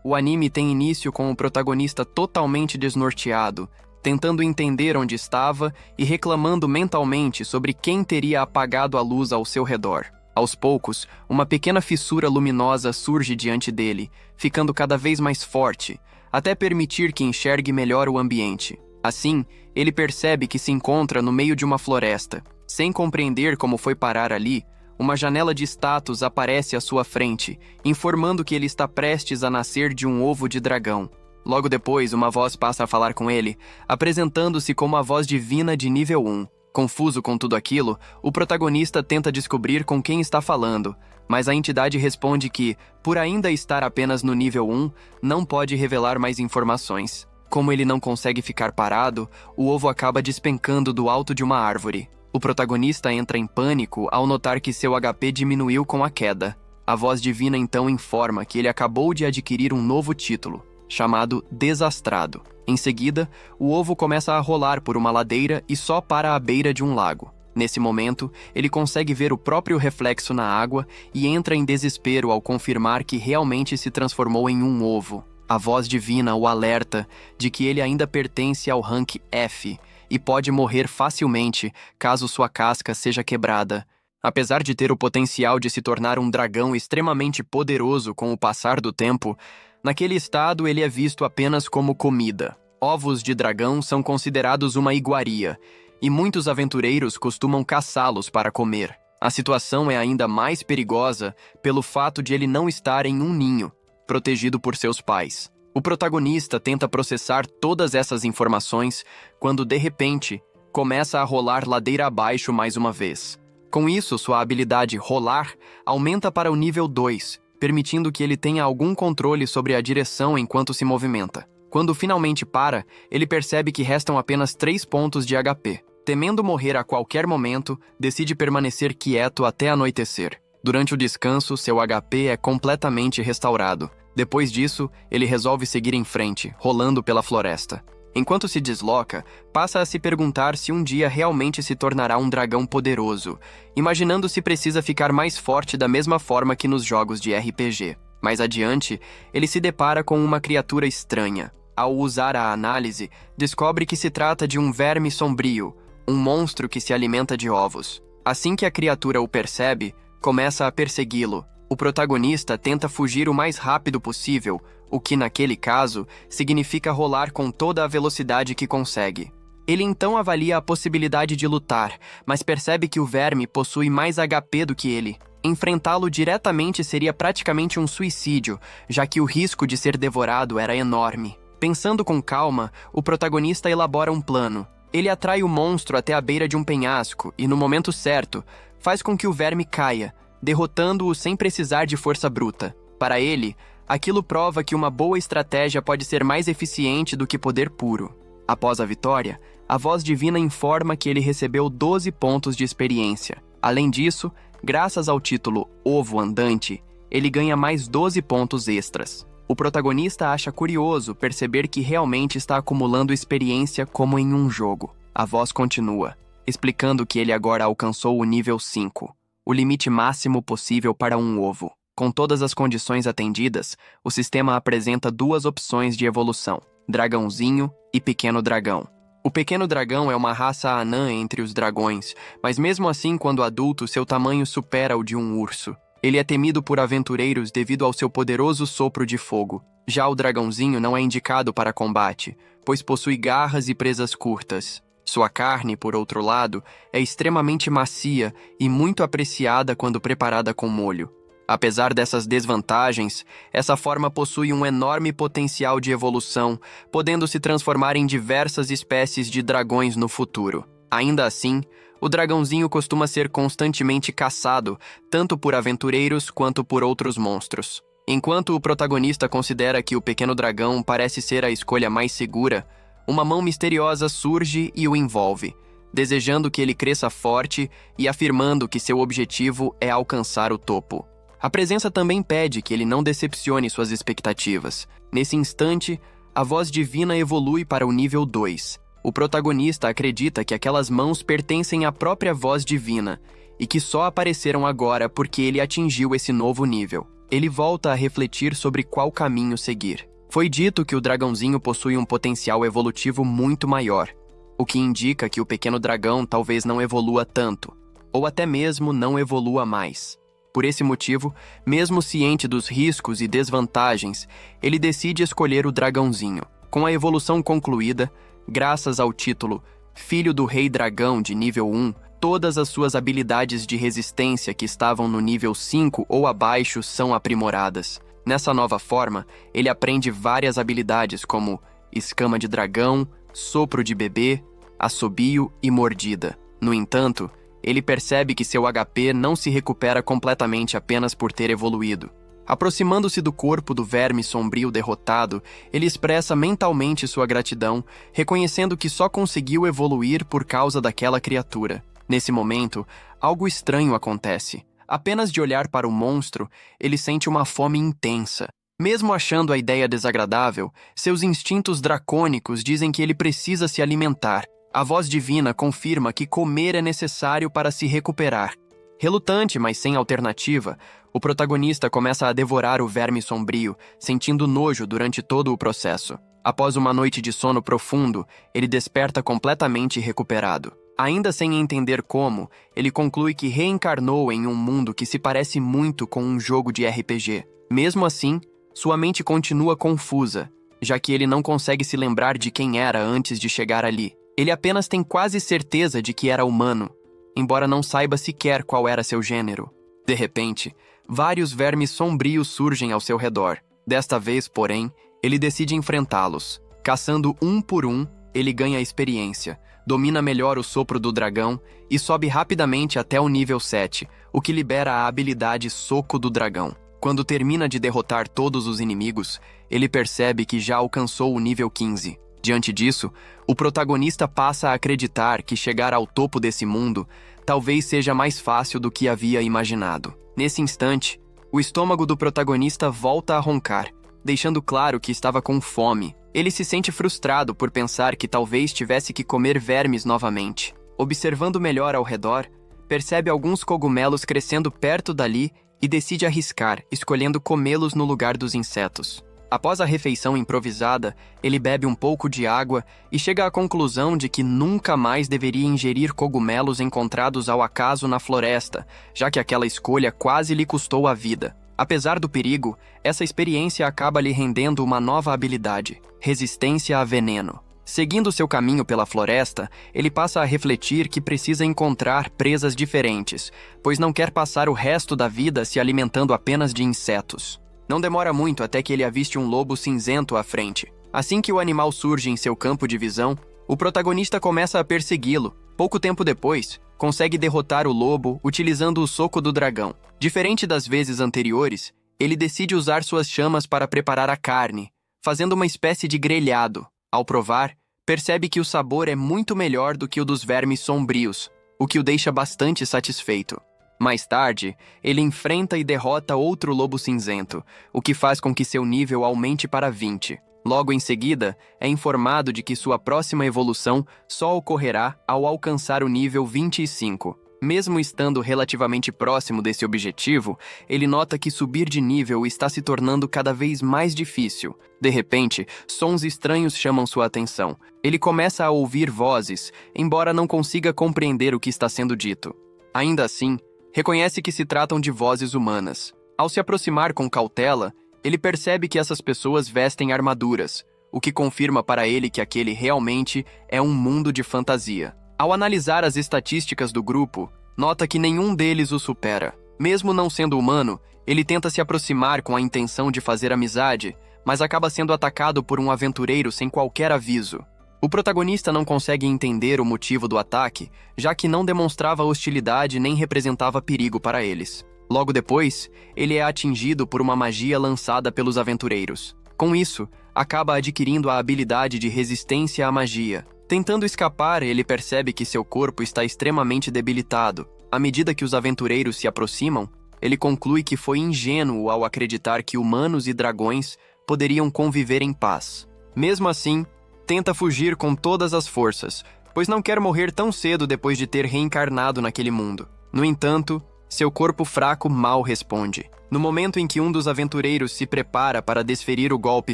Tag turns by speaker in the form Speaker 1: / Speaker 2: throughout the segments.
Speaker 1: O anime tem início com o protagonista totalmente desnorteado, tentando entender onde estava e reclamando mentalmente sobre quem teria apagado a luz ao seu redor. Aos poucos, uma pequena fissura luminosa surge diante dele, ficando cada vez mais forte, até permitir que enxergue melhor o ambiente. Assim, ele percebe que se encontra no meio de uma floresta. Sem compreender como foi parar ali, uma janela de status aparece à sua frente, informando que ele está prestes a nascer de um ovo de dragão. Logo depois, uma voz passa a falar com ele, apresentando-se como a voz divina de nível 1. Confuso com tudo aquilo, o protagonista tenta descobrir com quem está falando, mas a entidade responde que, por ainda estar apenas no nível 1, não pode revelar mais informações. Como ele não consegue ficar parado, o ovo acaba despencando do alto de uma árvore. O protagonista entra em pânico ao notar que seu HP diminuiu com a queda. A voz divina então informa que ele acabou de adquirir um novo título, chamado Desastrado. Em seguida, o ovo começa a rolar por uma ladeira e só para à beira de um lago. Nesse momento, ele consegue ver o próprio reflexo na água e entra em desespero ao confirmar que realmente se transformou em um ovo. A voz divina o alerta de que ele ainda pertence ao rank F e pode morrer facilmente caso sua casca seja quebrada. Apesar de ter o potencial de se tornar um dragão extremamente poderoso com o passar do tempo, naquele estado ele é visto apenas como comida. Ovos de dragão são considerados uma iguaria, e muitos aventureiros costumam caçá-los para comer. A situação é ainda mais perigosa pelo fato de ele não estar em um ninho, protegido por seus pais. O protagonista tenta processar todas essas informações quando, de repente, começa a rolar ladeira abaixo mais uma vez. Com isso, sua habilidade rolar aumenta para o nível 2, permitindo que ele tenha algum controle sobre a direção enquanto se movimenta. Quando finalmente para, ele percebe que restam apenas 3 pontos de HP. Temendo morrer a qualquer momento, decide permanecer quieto até anoitecer. Durante o descanso, seu HP é completamente restaurado. Depois disso, ele resolve seguir em frente, rolando pela floresta. Enquanto se desloca, passa a se perguntar se um dia realmente se tornará um dragão poderoso, imaginando se precisa ficar mais forte da mesma forma que nos jogos de RPG. Mais adiante, ele se depara com uma criatura estranha. Ao usar a análise, descobre que se trata de um verme sombrio, um monstro que se alimenta de ovos. Assim que a criatura o percebe, começa a persegui-lo. O protagonista tenta fugir o mais rápido possível, o que, naquele caso, significa rolar com toda a velocidade que consegue. Ele então avalia a possibilidade de lutar, mas percebe que o verme possui mais HP do que ele. Enfrentá-lo diretamente seria praticamente um suicídio, já que o risco de ser devorado era enorme. Pensando com calma, o protagonista elabora um plano. Ele atrai o monstro até a beira de um penhasco e, no momento certo, faz com que o verme caia, derrotando-o sem precisar de força bruta. Para ele, aquilo prova que uma boa estratégia pode ser mais eficiente do que poder puro. Após a vitória, a voz divina informa que ele recebeu 12 pontos de experiência. Além disso, graças ao título Ovo Andante, ele ganha mais 12 pontos extras. O protagonista acha curioso perceber que realmente está acumulando experiência como em um jogo. A voz continua, explicando que ele agora alcançou o nível 5. O limite máximo possível para um ovo. Com todas as condições atendidas, o sistema apresenta 2 opções de evolução, dragãozinho e pequeno dragão. O pequeno dragão é uma raça anã entre os dragões, mas mesmo assim, quando adulto, seu tamanho supera o de um urso. Ele é temido por aventureiros devido ao seu poderoso sopro de fogo. Já o dragãozinho não é indicado para combate, pois possui garras e presas curtas. Sua carne, por outro lado, é extremamente macia e muito apreciada quando preparada com molho. Apesar dessas desvantagens, essa forma possui um enorme potencial de evolução, podendo se transformar em diversas espécies de dragões no futuro. Ainda assim, o dragãozinho costuma ser constantemente caçado, tanto por aventureiros quanto por outros monstros. Enquanto o protagonista considera que o pequeno dragão parece ser a escolha mais segura, uma mão misteriosa surge e o envolve, desejando que ele cresça forte e afirmando que seu objetivo é alcançar o topo. A presença também pede que ele não decepcione suas expectativas. Nesse instante, a voz divina evolui para o nível 2. O protagonista acredita que aquelas mãos pertencem à própria voz divina e que só apareceram agora porque ele atingiu esse novo nível. ele volta a refletir sobre qual caminho seguir. Foi dito que o dragãozinho possui um potencial evolutivo muito maior, o que indica que o pequeno dragão talvez não evolua tanto, ou até mesmo não evolua mais. Por esse motivo, mesmo ciente dos riscos e desvantagens, ele decide escolher o dragãozinho. Com a evolução concluída, graças ao título Filho do Rei Dragão de nível 1, todas as suas habilidades de resistência que estavam no nível 5 ou abaixo são aprimoradas. Nessa nova forma, ele aprende várias habilidades como escama de dragão, sopro de bebê, assobio e mordida. No entanto, ele percebe que seu HP não se recupera completamente apenas por ter evoluído. Aproximando-se do corpo do verme sombrio derrotado, ele expressa mentalmente sua gratidão, reconhecendo que só conseguiu evoluir por causa daquela criatura. Nesse momento, algo estranho acontece. Apenas de olhar para o monstro, ele sente uma fome intensa. Mesmo achando a ideia desagradável, seus instintos dracônicos dizem que ele precisa se alimentar. A voz divina confirma que comer é necessário para se recuperar. Relutante, mas sem alternativa, o protagonista começa a devorar o verme sombrio, sentindo nojo durante todo o processo. Após uma noite de sono profundo, ele desperta completamente recuperado. Ainda sem entender como, ele conclui que reencarnou em um mundo que se parece muito com um jogo de RPG. Mesmo assim, sua mente continua confusa, já que ele não consegue se lembrar de quem era antes de chegar ali. Ele apenas tem quase certeza de que era humano, embora não saiba sequer qual era seu gênero. De repente, vários vermes sombrios surgem ao seu redor. Desta vez, porém, ele decide enfrentá-los. Caçando um por um, ele ganha experiência, domina melhor o sopro do dragão e sobe rapidamente até o nível 7, o que libera a habilidade Soco do Dragão. Quando termina de derrotar todos os inimigos, ele percebe que já alcançou o nível 15. Diante disso, o protagonista passa a acreditar que chegar ao topo desse mundo talvez seja mais fácil do que havia imaginado. Nesse instante, o estômago do protagonista volta a roncar, deixando claro que estava com fome. Ele se sente frustrado por pensar que talvez tivesse que comer vermes novamente. Observando melhor ao redor, percebe alguns cogumelos crescendo perto dali e decide arriscar, escolhendo comê-los no lugar dos insetos. Após a refeição improvisada, ele bebe um pouco de água e chega à conclusão de que nunca mais deveria ingerir cogumelos encontrados ao acaso na floresta, já que aquela escolha quase lhe custou a vida. Apesar do perigo, essa experiência acaba lhe rendendo uma nova habilidade: resistência a veneno. Seguindo seu caminho pela floresta, ele passa a refletir que precisa encontrar presas diferentes, pois não quer passar o resto da vida se alimentando apenas de insetos. Não demora muito até que ele aviste um lobo cinzento à frente. Assim que o animal surge em seu campo de visão, o protagonista começa a persegui-lo. Pouco tempo depois, consegue derrotar o lobo utilizando o soco do dragão. Diferente das vezes anteriores, ele decide usar suas chamas para preparar a carne, fazendo uma espécie de grelhado. Ao provar, percebe que o sabor é muito melhor do que o dos vermes sombrios, o que o deixa bastante satisfeito. Mais tarde, ele enfrenta e derrota outro lobo cinzento, o que faz com que seu nível aumente para 20. Logo em seguida, é informado de que sua próxima evolução só ocorrerá ao alcançar o nível 25. Mesmo estando relativamente próximo desse objetivo, ele nota que subir de nível está se tornando cada vez mais difícil. De repente, sons estranhos chamam sua atenção. Ele começa a ouvir vozes, embora não consiga compreender o que está sendo dito. Ainda assim, reconhece que se tratam de vozes humanas. Ao se aproximar com cautela, ele percebe que essas pessoas vestem armaduras, o que confirma para ele que aquele realmente é um mundo de fantasia. Ao analisar as estatísticas do grupo, nota que nenhum deles o supera. Mesmo não sendo humano, ele tenta se aproximar com a intenção de fazer amizade, mas acaba sendo atacado por um aventureiro sem qualquer aviso. O protagonista não consegue entender o motivo do ataque, já que não demonstrava hostilidade nem representava perigo para eles. Logo depois, ele é atingido por uma magia lançada pelos aventureiros. Com isso, acaba adquirindo a habilidade de resistência à magia. Tentando escapar, ele percebe que seu corpo está extremamente debilitado. À medida que os aventureiros se aproximam, ele conclui que foi ingênuo ao acreditar que humanos e dragões poderiam conviver em paz. Mesmo assim, tenta fugir com todas as forças, pois não quer morrer tão cedo depois de ter reencarnado naquele mundo. No entanto, Seu corpo fraco mal responde. No momento em que um dos aventureiros se prepara para desferir o golpe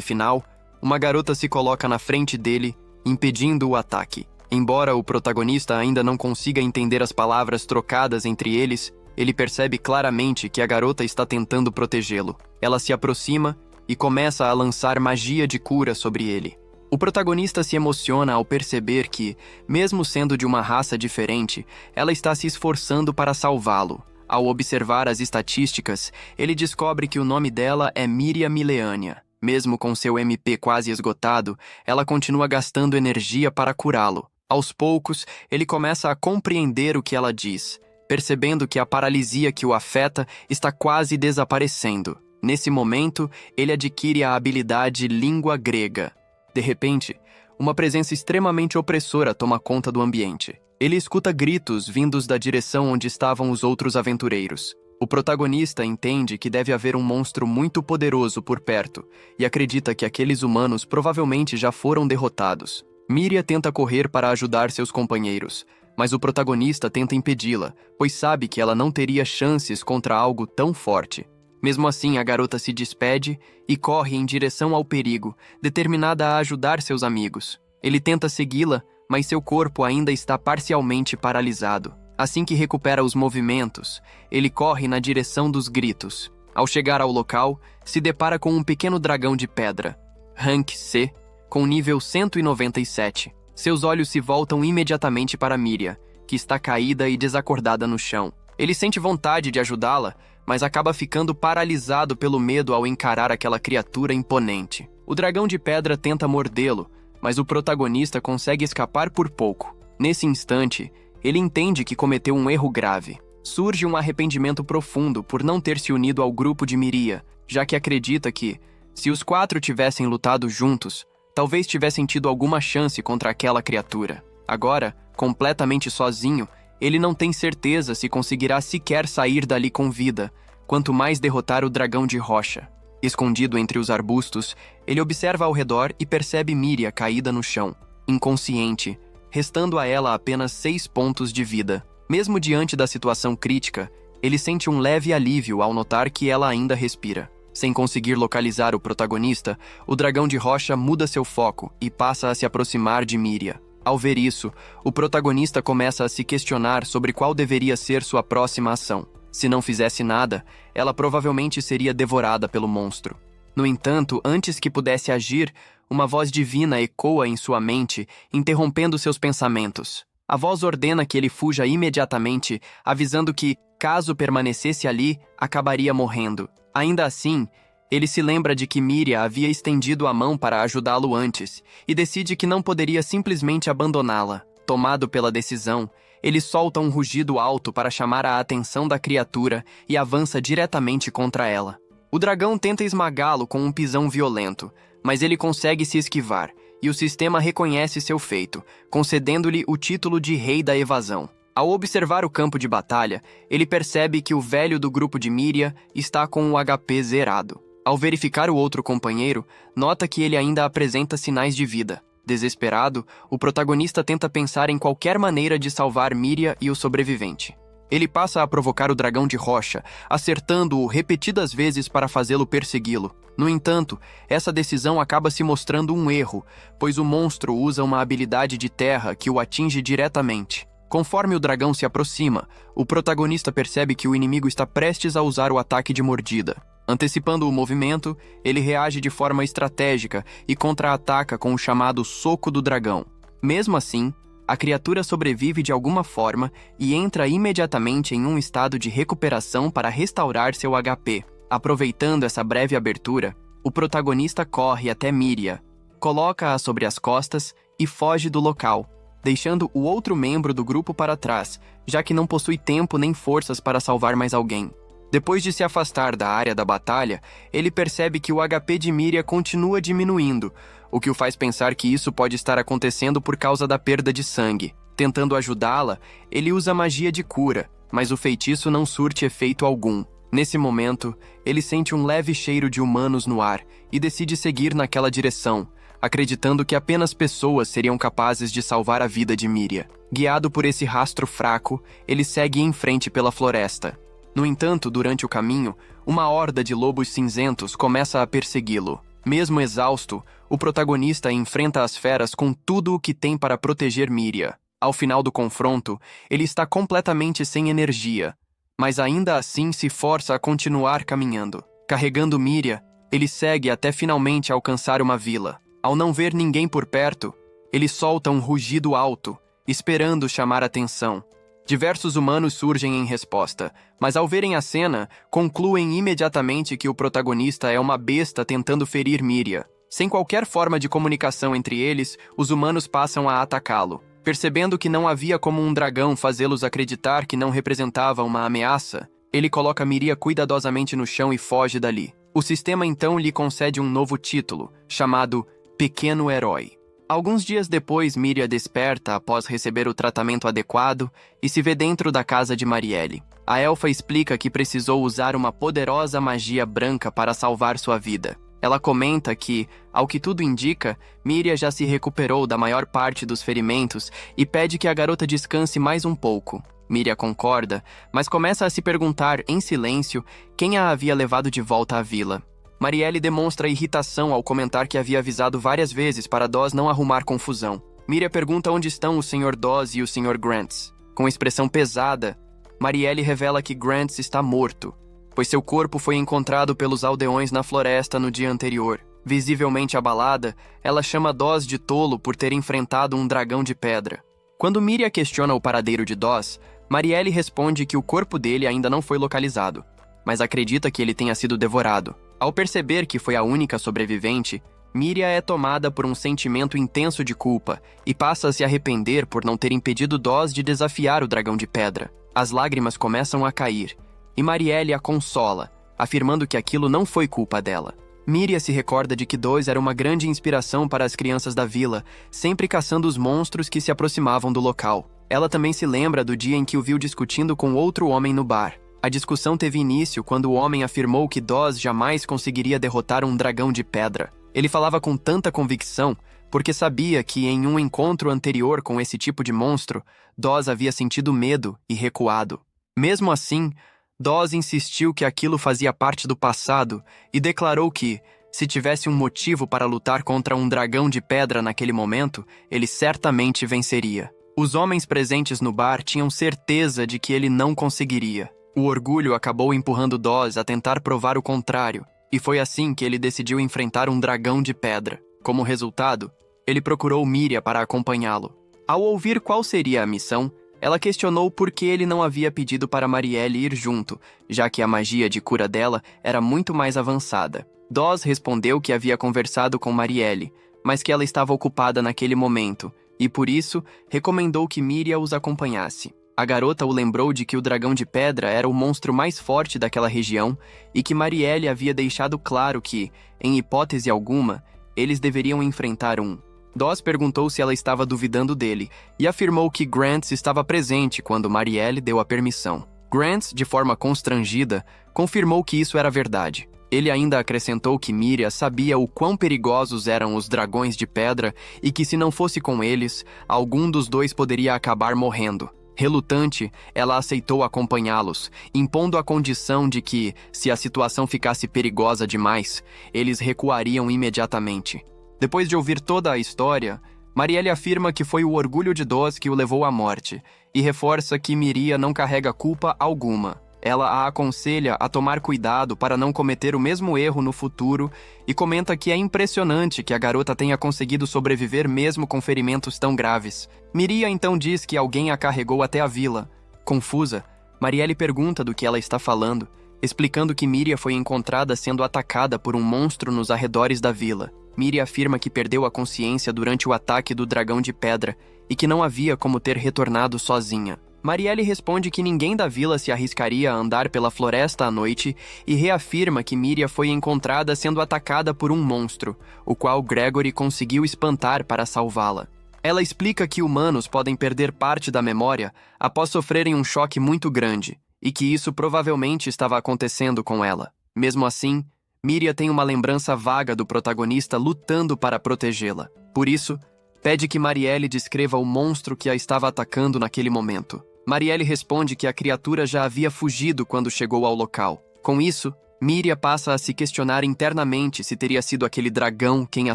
Speaker 1: final, uma garota se coloca na frente dele, impedindo o ataque. Embora o protagonista ainda não consiga entender as palavras trocadas entre eles, ele percebe claramente que a garota está tentando protegê-lo. Ela se aproxima e começa a lançar magia de cura sobre ele. O protagonista se emociona ao perceber que, mesmo sendo de uma raça diferente, ela está se esforçando para salvá-lo. Ao observar as estatísticas, ele descobre que o nome dela é Miria Mileânia. Mesmo com seu MP quase esgotado, ela continua gastando energia para curá-lo. Aos poucos, ele começa a compreender o que ela diz, percebendo que a paralisia que o afeta está quase desaparecendo. Nesse momento, ele adquire a habilidade Língua Grega. De repente, uma presença extremamente opressora toma conta do ambiente. Ele escuta gritos vindos da direção onde estavam os outros aventureiros. O protagonista entende que deve haver um monstro muito poderoso por perto e acredita que aqueles humanos provavelmente já foram derrotados. Miria tenta correr para ajudar seus companheiros, mas o protagonista tenta impedi-la, pois sabe que ela não teria chances contra algo tão forte. Mesmo assim, a garota se despede e corre em direção ao perigo, determinada a ajudar seus amigos. Ele tenta segui-la, mas seu corpo ainda está parcialmente paralisado. Assim que recupera os movimentos, ele corre na direção dos gritos. Ao chegar ao local, se depara com um pequeno dragão de pedra, Rank C, com nível 197. Seus olhos se voltam imediatamente para Miria, que está caída e desacordada no chão. Ele sente vontade de ajudá-la, mas acaba ficando paralisado pelo medo ao encarar aquela criatura imponente. O dragão de pedra tenta mordê-lo, mas o protagonista consegue escapar por pouco. Nesse instante, ele entende que cometeu um erro grave. Surge um arrependimento profundo por não ter se unido ao grupo de Miria, já que acredita que, se os 4 tivessem lutado juntos, talvez tivessem tido alguma chance contra aquela criatura. Agora, completamente sozinho, ele não tem certeza se conseguirá sequer sair dali com vida, quanto mais derrotar o dragão de rocha. Escondido entre os arbustos, ele observa ao redor e percebe Miria caída no chão, inconsciente, restando a ela apenas 6 pontos de vida. Mesmo diante da situação crítica, ele sente um leve alívio ao notar que ela ainda respira. Sem conseguir localizar o protagonista, o dragão de rocha muda seu foco e passa a se aproximar de Miria. Ao ver isso, o protagonista começa a se questionar sobre qual deveria ser sua próxima ação. Se não fizesse nada, ela provavelmente seria devorada pelo monstro. No entanto, antes que pudesse agir, uma voz divina ecoa em sua mente, interrompendo seus pensamentos. A voz ordena que ele fuja imediatamente, avisando que, caso permanecesse ali, acabaria morrendo. Ainda assim, ele se lembra de que Miria havia estendido a mão para ajudá-lo antes e decide que não poderia simplesmente abandoná-la. Tomado pela decisão, ele solta um rugido alto para chamar a atenção da criatura e avança diretamente contra ela. O dragão tenta esmagá-lo com um pisão violento, mas ele consegue se esquivar e o sistema reconhece seu feito, concedendo-lhe o título de Rei da Evasão. Ao observar o campo de batalha, ele percebe que o velho do grupo de Miria está com o HP zerado. Ao verificar o outro companheiro, nota que ele ainda apresenta sinais de vida. Desesperado, o protagonista tenta pensar em qualquer maneira de salvar Miria e o sobrevivente. Ele passa a provocar o dragão de rocha, acertando-o repetidas vezes para fazê-lo persegui-lo. No entanto, essa decisão acaba se mostrando um erro, pois o monstro usa uma habilidade de terra que o atinge diretamente. Conforme o dragão se aproxima, o protagonista percebe que o inimigo está prestes a usar o ataque de mordida. Antecipando o movimento, ele reage de forma estratégica e contra-ataca com o chamado Soco do Dragão. Mesmo assim, a criatura sobrevive de alguma forma e entra imediatamente em um estado de recuperação para restaurar seu HP. Aproveitando essa breve abertura, o protagonista corre até Miria, coloca-a sobre as costas e foge do local, deixando o outro membro do grupo para trás, já que não possui tempo nem forças para salvar mais alguém. Depois de se afastar da área da batalha, ele percebe que o HP de Miria continua diminuindo, o que o faz pensar que isso pode estar acontecendo por causa da perda de sangue. Tentando ajudá-la, ele usa magia de cura, mas o feitiço não surte efeito algum. Nesse momento, ele sente um leve cheiro de humanos no ar e decide seguir naquela direção, acreditando que apenas pessoas seriam capazes de salvar a vida de Miria. Guiado por esse rastro fraco, ele segue em frente pela floresta. No entanto, durante o caminho, uma horda de lobos cinzentos começa a persegui-lo. Mesmo exausto, o protagonista enfrenta as feras com tudo o que tem para proteger Miria. Ao final do confronto, ele está completamente sem energia, mas ainda assim se força a continuar caminhando. Carregando Miria, ele segue até finalmente alcançar uma vila. Ao não ver ninguém por perto, ele solta um rugido alto, esperando chamar atenção. Diversos humanos surgem em resposta, mas ao verem a cena, concluem imediatamente que o protagonista é uma besta tentando ferir Miria. Sem qualquer forma de comunicação entre eles, os humanos passam a atacá-lo. Percebendo que não havia como um dragão fazê-los acreditar que não representava uma ameaça, ele coloca Miria cuidadosamente no chão e foge dali. O sistema então lhe concede um novo título, chamado Pequeno Herói. Alguns dias depois, Miria desperta após receber o tratamento adequado e se vê dentro da casa de Marielle. A elfa explica que precisou usar uma poderosa magia branca para salvar sua vida. Ela comenta que, ao que tudo indica, Miria já se recuperou da maior parte dos ferimentos e pede que a garota descanse mais um pouco. Miria concorda, mas começa a se perguntar, em silêncio, quem a havia levado de volta à vila. Marielle demonstra irritação ao comentar que havia avisado várias vezes para Dawes não arrumar confusão. Miria pergunta onde estão o Sr. Dawes e o Sr. Grants. Com expressão pesada, Marielle revela que Grants está morto, pois seu corpo foi encontrado pelos aldeões na floresta no dia anterior. Visivelmente abalada, ela chama Dawes de tolo por ter enfrentado um dragão de pedra. Quando Miria questiona o paradeiro de Dawes, Marielle responde que o corpo dele ainda não foi localizado, mas acredita que ele tenha sido devorado. Ao perceber que foi a única sobrevivente, Miria é tomada por um sentimento intenso de culpa e passa a se arrepender por não ter impedido Dawes de desafiar o dragão de pedra. As lágrimas começam a cair, e Marielle a consola, afirmando que aquilo não foi culpa dela. Miria se recorda de que Dawes era uma grande inspiração para as crianças da vila, sempre caçando os monstros que se aproximavam do local. Ela também se lembra do dia em que o viu discutindo com outro homem no bar. A discussão teve início quando o homem afirmou que Dawes jamais conseguiria derrotar um dragão de pedra. Ele falava com tanta convicção porque sabia que em um encontro anterior com esse tipo de monstro, Dawes havia sentido medo e recuado. Mesmo assim, Dawes insistiu que aquilo fazia parte do passado e declarou que, se tivesse um motivo para lutar contra um dragão de pedra naquele momento, ele certamente venceria. Os homens presentes no bar tinham certeza de que ele não conseguiria. O orgulho acabou empurrando Dawes a tentar provar o contrário, e foi assim que ele decidiu enfrentar um dragão de pedra. Como resultado, ele procurou Miria para acompanhá-lo. Ao ouvir qual seria a missão, ela questionou por que ele não havia pedido para Marielle ir junto, já que a magia de cura dela era muito mais avançada. Dawes respondeu que havia conversado com Marielle, mas que ela estava ocupada naquele momento, e por isso recomendou que Miria os acompanhasse. A garota o lembrou de que o dragão de pedra era o monstro mais forte daquela região e que Marielle havia deixado claro que, em hipótese alguma, eles deveriam enfrentar um. Dawes perguntou se ela estava duvidando dele e afirmou que Grants estava presente quando Marielle deu a permissão. Grants, de forma constrangida, confirmou que isso era verdade. Ele ainda acrescentou que Miria sabia o quão perigosos eram os dragões de pedra e que se não fosse com eles, algum dos dois poderia acabar morrendo. Relutante, ela aceitou acompanhá-los, impondo a condição de que, se a situação ficasse perigosa demais, eles recuariam imediatamente. Depois de ouvir toda a história, Marielle afirma que foi o orgulho de Dawes que o levou à morte, e reforça que Miria não carrega culpa alguma. Ela a aconselha a tomar cuidado para não cometer o mesmo erro no futuro e comenta que é impressionante que a garota tenha conseguido sobreviver mesmo com ferimentos tão graves. Miria então diz que alguém a carregou até a vila. Confusa, Marielle pergunta do que ela está falando, explicando que Miria foi encontrada sendo atacada por um monstro nos arredores da vila. Miria afirma que perdeu a consciência durante o ataque do dragão de pedra e que não havia como ter retornado sozinha. Marielle responde que ninguém da vila se arriscaria a andar pela floresta à noite e reafirma que Miria foi encontrada sendo atacada por um monstro, o qual Gregory conseguiu espantar para salvá-la. Ela explica que humanos podem perder parte da memória após sofrerem um choque muito grande, e que isso provavelmente estava acontecendo com ela. Mesmo assim, Miria tem uma lembrança vaga do protagonista lutando para protegê-la. Por isso, pede que Marielle descreva o monstro que a estava atacando naquele momento. Marielle responde que a criatura já havia fugido quando chegou ao local. Com isso, Miria passa a se questionar internamente se teria sido aquele dragão quem a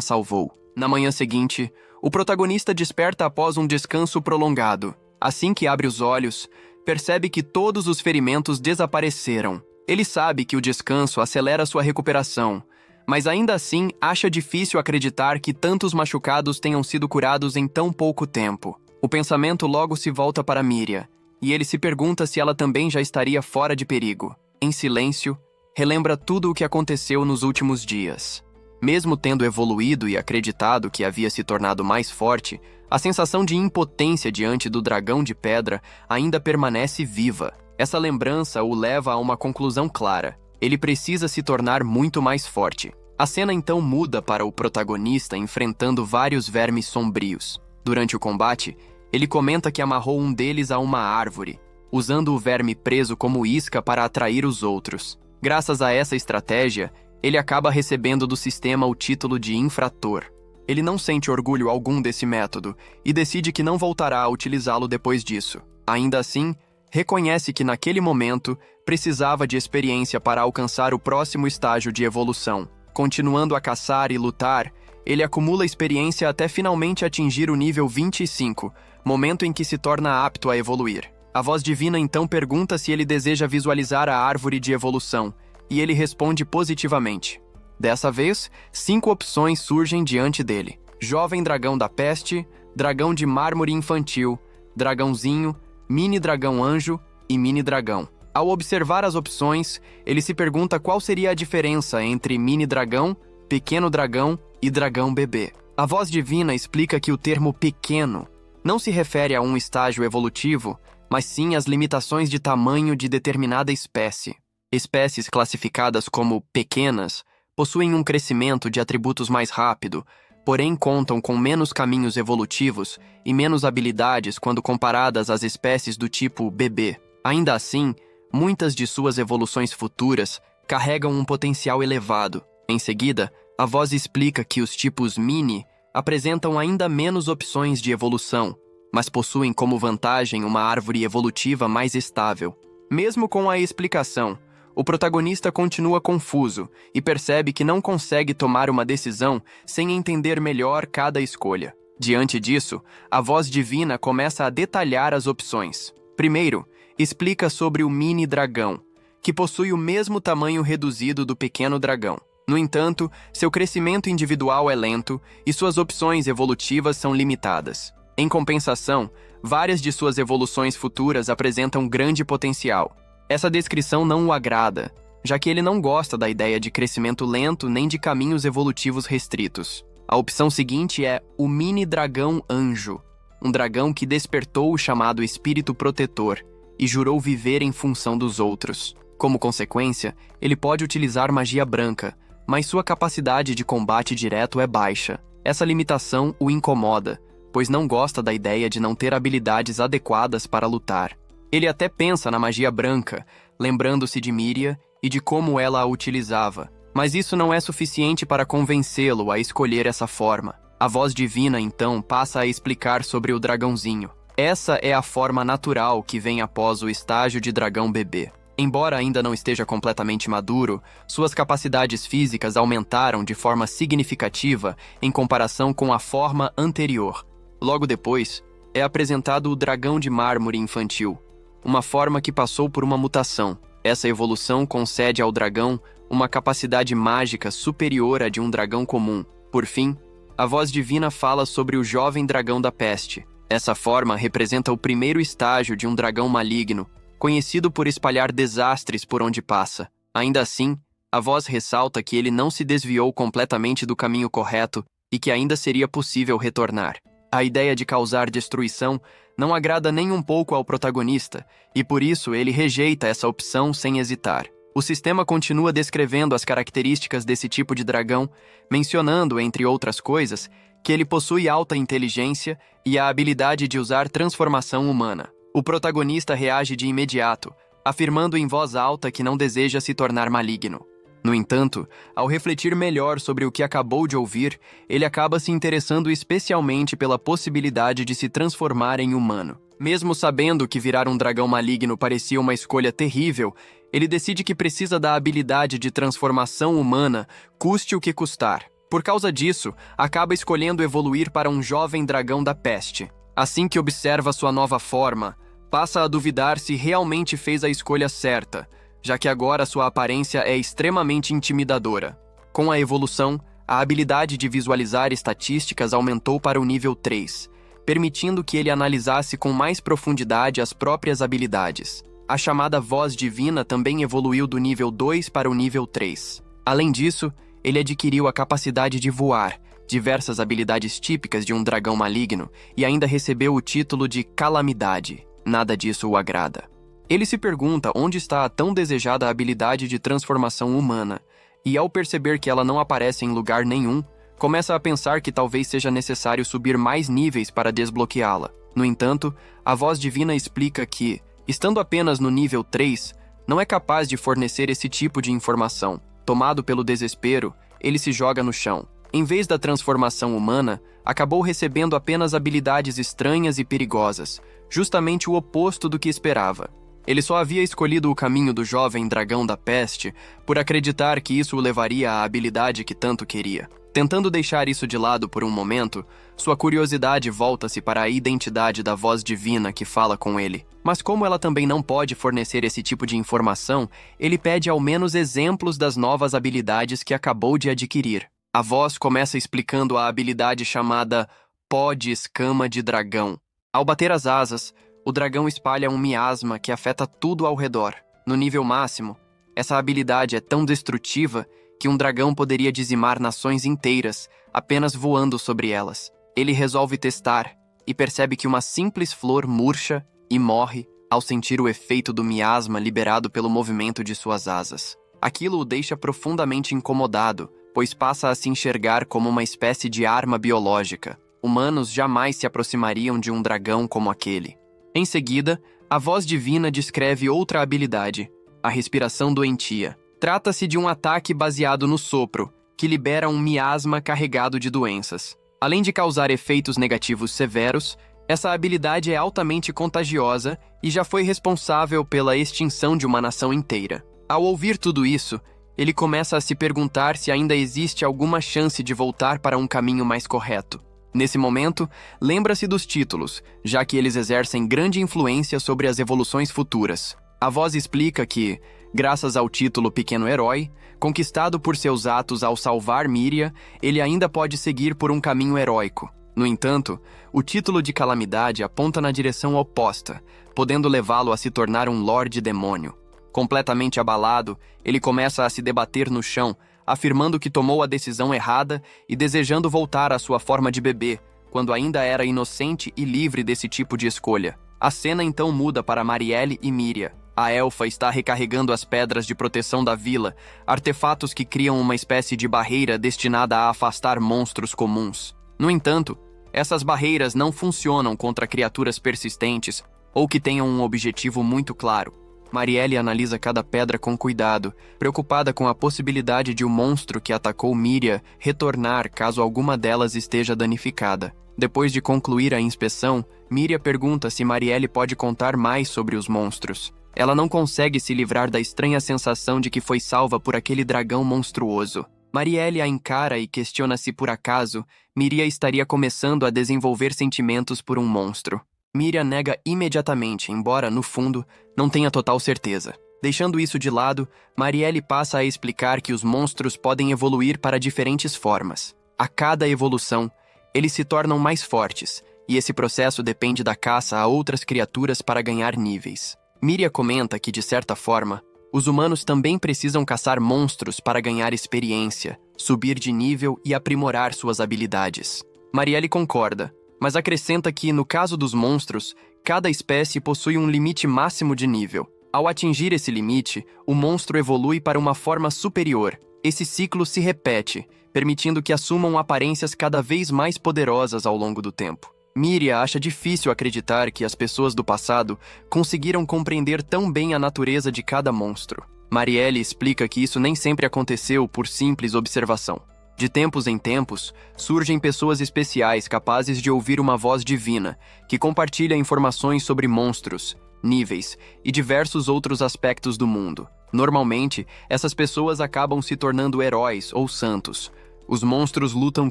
Speaker 1: salvou. Na manhã seguinte, o protagonista desperta após um descanso prolongado. Assim que abre os olhos, percebe que todos os ferimentos desapareceram. Ele sabe que o descanso acelera sua recuperação, mas ainda assim acha difícil acreditar que tantos machucados tenham sido curados em tão pouco tempo. O pensamento logo se volta para Miria, e ele se pergunta se ela também já estaria fora de perigo. Em silêncio, relembra tudo o que aconteceu nos últimos dias. Mesmo tendo evoluído e acreditado que havia se tornado mais forte, a sensação de impotência diante do dragão de pedra ainda permanece viva. Essa lembrança o leva a uma conclusão clara. Ele precisa se tornar muito mais forte. A cena então muda para o protagonista enfrentando vários vermes sombrios. Durante o combate, ele comenta que amarrou um deles a uma árvore, usando o verme preso como isca para atrair os outros. Graças a essa estratégia, ele acaba recebendo do sistema o título de infrator. Ele não sente orgulho algum desse método e decide que não voltará a utilizá-lo depois disso. Ainda assim, reconhece que naquele momento precisava de experiência para alcançar o próximo estágio de evolução. Continuando a caçar e lutar, ele acumula experiência até finalmente atingir o nível 25, momento em que se torna apto a evoluir. A voz divina então pergunta se ele deseja visualizar a árvore de evolução, e ele responde positivamente. Dessa vez, 5 opções surgem diante dele: Jovem Dragão da Peste, Dragão de Mármore Infantil, Dragãozinho, Mini Dragão Anjo e Mini Dragão. Ao observar as opções, ele se pergunta qual seria a diferença entre Mini Dragão, Pequeno Dragão e Dragão Bebê. A voz divina explica que o termo pequeno não se refere a um estágio evolutivo, mas sim às limitações de tamanho de determinada espécie. Espécies classificadas como pequenas possuem um crescimento de atributos mais rápido, porém contam com menos caminhos evolutivos e menos habilidades quando comparadas às espécies do tipo bebê. Ainda assim, muitas de suas evoluções futuras carregam um potencial elevado. Em seguida, a voz explica que os tipos mini apresentam ainda menos opções de evolução, mas possuem como vantagem uma árvore evolutiva mais estável. Mesmo com a explicação, o protagonista continua confuso e percebe que não consegue tomar uma decisão sem entender melhor cada escolha. Diante disso, a voz divina começa a detalhar as opções. Primeiro, explica sobre o mini dragão, que possui o mesmo tamanho reduzido do pequeno dragão. No entanto, seu crescimento individual é lento e suas opções evolutivas são limitadas. Em compensação, várias de suas evoluções futuras apresentam grande potencial. Essa descrição não o agrada, já que ele não gosta da ideia de crescimento lento nem de caminhos evolutivos restritos. A opção seguinte é o Mini Dragão Anjo, um dragão que despertou o chamado Espírito Protetor e jurou viver em função dos outros. Como consequência, ele pode utilizar magia branca, mas sua capacidade de combate direto é baixa. Essa limitação o incomoda, pois não gosta da ideia de não ter habilidades adequadas para lutar. Ele até pensa na magia branca, lembrando-se de Miria e de como ela a utilizava, mas isso não é suficiente para convencê-lo a escolher essa forma. A voz divina, então, passa a explicar sobre o dragãozinho. Essa é a forma natural que vem após o estágio de dragão bebê. Embora ainda não esteja completamente maduro, suas capacidades físicas aumentaram de forma significativa em comparação com a forma anterior. Logo depois, é apresentado o dragão de mármore infantil, uma forma que passou por uma mutação. Essa evolução concede ao dragão uma capacidade mágica superior à de um dragão comum. Por fim, a voz divina fala sobre o jovem dragão da peste. Essa forma representa o primeiro estágio de um dragão maligno, conhecido por espalhar desastres por onde passa. Ainda assim, a voz ressalta que ele não se desviou completamente do caminho correto e que ainda seria possível retornar. A ideia de causar destruição não agrada nem um pouco ao protagonista, e por isso ele rejeita essa opção sem hesitar. O sistema continua descrevendo as características desse tipo de dragão, mencionando, entre outras coisas, que ele possui alta inteligência e a habilidade de usar transformação humana. O protagonista reage de imediato, afirmando em voz alta que não deseja se tornar maligno. No entanto, ao refletir melhor sobre o que acabou de ouvir, ele acaba se interessando especialmente pela possibilidade de se transformar em humano. Mesmo sabendo que virar um dragão maligno parecia uma escolha terrível, ele decide que precisa da habilidade de transformação humana, custe o que custar. Por causa disso, acaba escolhendo evoluir para um jovem dragão da peste. Assim que observa sua nova forma, passa a duvidar se realmente fez a escolha certa, já que agora sua aparência é extremamente intimidadora. Com a evolução, a habilidade de visualizar estatísticas aumentou para o nível 3, permitindo que ele analisasse com mais profundidade as próprias habilidades. A chamada voz divina também evoluiu do nível 2 para o nível 3. Além disso, ele adquiriu a capacidade de voar, diversas habilidades típicas de um dragão maligno, e ainda recebeu o título de Calamidade. Nada disso o agrada. Ele se pergunta onde está a tão desejada habilidade de transformação humana, e ao perceber que ela não aparece em lugar nenhum, começa a pensar que talvez seja necessário subir mais níveis para desbloqueá-la. No entanto, a voz divina explica que, estando apenas no nível 3, não é capaz de fornecer esse tipo de informação. Tomado pelo desespero, ele se joga no chão. Em vez da transformação humana, acabou recebendo apenas habilidades estranhas e perigosas, justamente o oposto do que esperava. Ele só havia escolhido o caminho do jovem dragão da peste por acreditar que isso o levaria à habilidade que tanto queria. Tentando deixar isso de lado por um momento, sua curiosidade volta-se para a identidade da voz divina que fala com ele. Mas como ela também não pode fornecer esse tipo de informação, ele pede ao menos exemplos das novas habilidades que acabou de adquirir. A voz começa explicando a habilidade chamada Pó de Escama de Dragão. Ao bater as asas, o dragão espalha um miasma que afeta tudo ao redor. No nível máximo, essa habilidade é tão destrutiva que um dragão poderia dizimar nações inteiras apenas voando sobre elas. Ele resolve testar e percebe que uma simples flor murcha e morre ao sentir o efeito do miasma liberado pelo movimento de suas asas. Aquilo o deixa profundamente incomodado, pois passa a se enxergar como uma espécie de arma biológica. Humanos jamais se aproximariam de um dragão como aquele. Em seguida, a voz divina descreve outra habilidade, a respiração doentia. Trata-se de um ataque baseado no sopro, que libera um miasma carregado de doenças. Além de causar efeitos negativos severos, essa habilidade é altamente contagiosa e já foi responsável pela extinção de uma nação inteira. Ao ouvir tudo isso, ele começa a se perguntar se ainda existe alguma chance de voltar para um caminho mais correto. Nesse momento, lembra-se dos títulos, já que eles exercem grande influência sobre as evoluções futuras. A voz explica que, graças ao título Pequeno Herói, conquistado por seus atos ao salvar Míria, ele ainda pode seguir por um caminho heróico. No entanto, o título de Calamidade aponta na direção oposta, podendo levá-lo a se tornar um Lorde Demônio. Completamente abalado, ele começa a se debater no chão, afirmando que tomou a decisão errada e desejando voltar à sua forma de bebê, quando ainda era inocente e livre desse tipo de escolha. A cena então muda para Marielle e Míria. A elfa está recarregando as pedras de proteção da vila, artefatos que criam uma espécie de barreira destinada a afastar monstros comuns. No entanto, essas barreiras não funcionam contra criaturas persistentes ou que tenham um objetivo muito claro. Marielle analisa cada pedra com cuidado, preocupada com a possibilidade de o monstro que atacou Míria retornar caso alguma delas esteja danificada. Depois de concluir a inspeção, Míria pergunta se Marielle pode contar mais sobre os monstros. Ela não consegue se livrar da estranha sensação de que foi salva por aquele dragão monstruoso. Marielle a encara e questiona se, por acaso, Míria estaria começando a desenvolver sentimentos por um monstro. Míria nega imediatamente, embora, no fundo, não tenha total certeza. Deixando isso de lado, Marielle passa a explicar que os monstros podem evoluir para diferentes formas. A cada evolução, eles se tornam mais fortes, e esse processo depende da caça a outras criaturas para ganhar níveis. Míria comenta que, de certa forma, os humanos também precisam caçar monstros para ganhar experiência, subir de nível e aprimorar suas habilidades. Marielle concorda, mas acrescenta que, no caso dos monstros, cada espécie possui um limite máximo de nível. Ao atingir esse limite, o monstro evolui para uma forma superior. Esse ciclo se repete, permitindo que assumam aparências cada vez mais poderosas ao longo do tempo. Míria acha difícil acreditar que as pessoas do passado conseguiram compreender tão bem a natureza de cada monstro. Marielle explica que isso nem sempre aconteceu por simples observação. De tempos em tempos, surgem pessoas especiais capazes de ouvir uma voz divina, que compartilha informações sobre monstros, níveis e diversos outros aspectos do mundo. Normalmente, essas pessoas acabam se tornando heróis ou santos. Os monstros lutam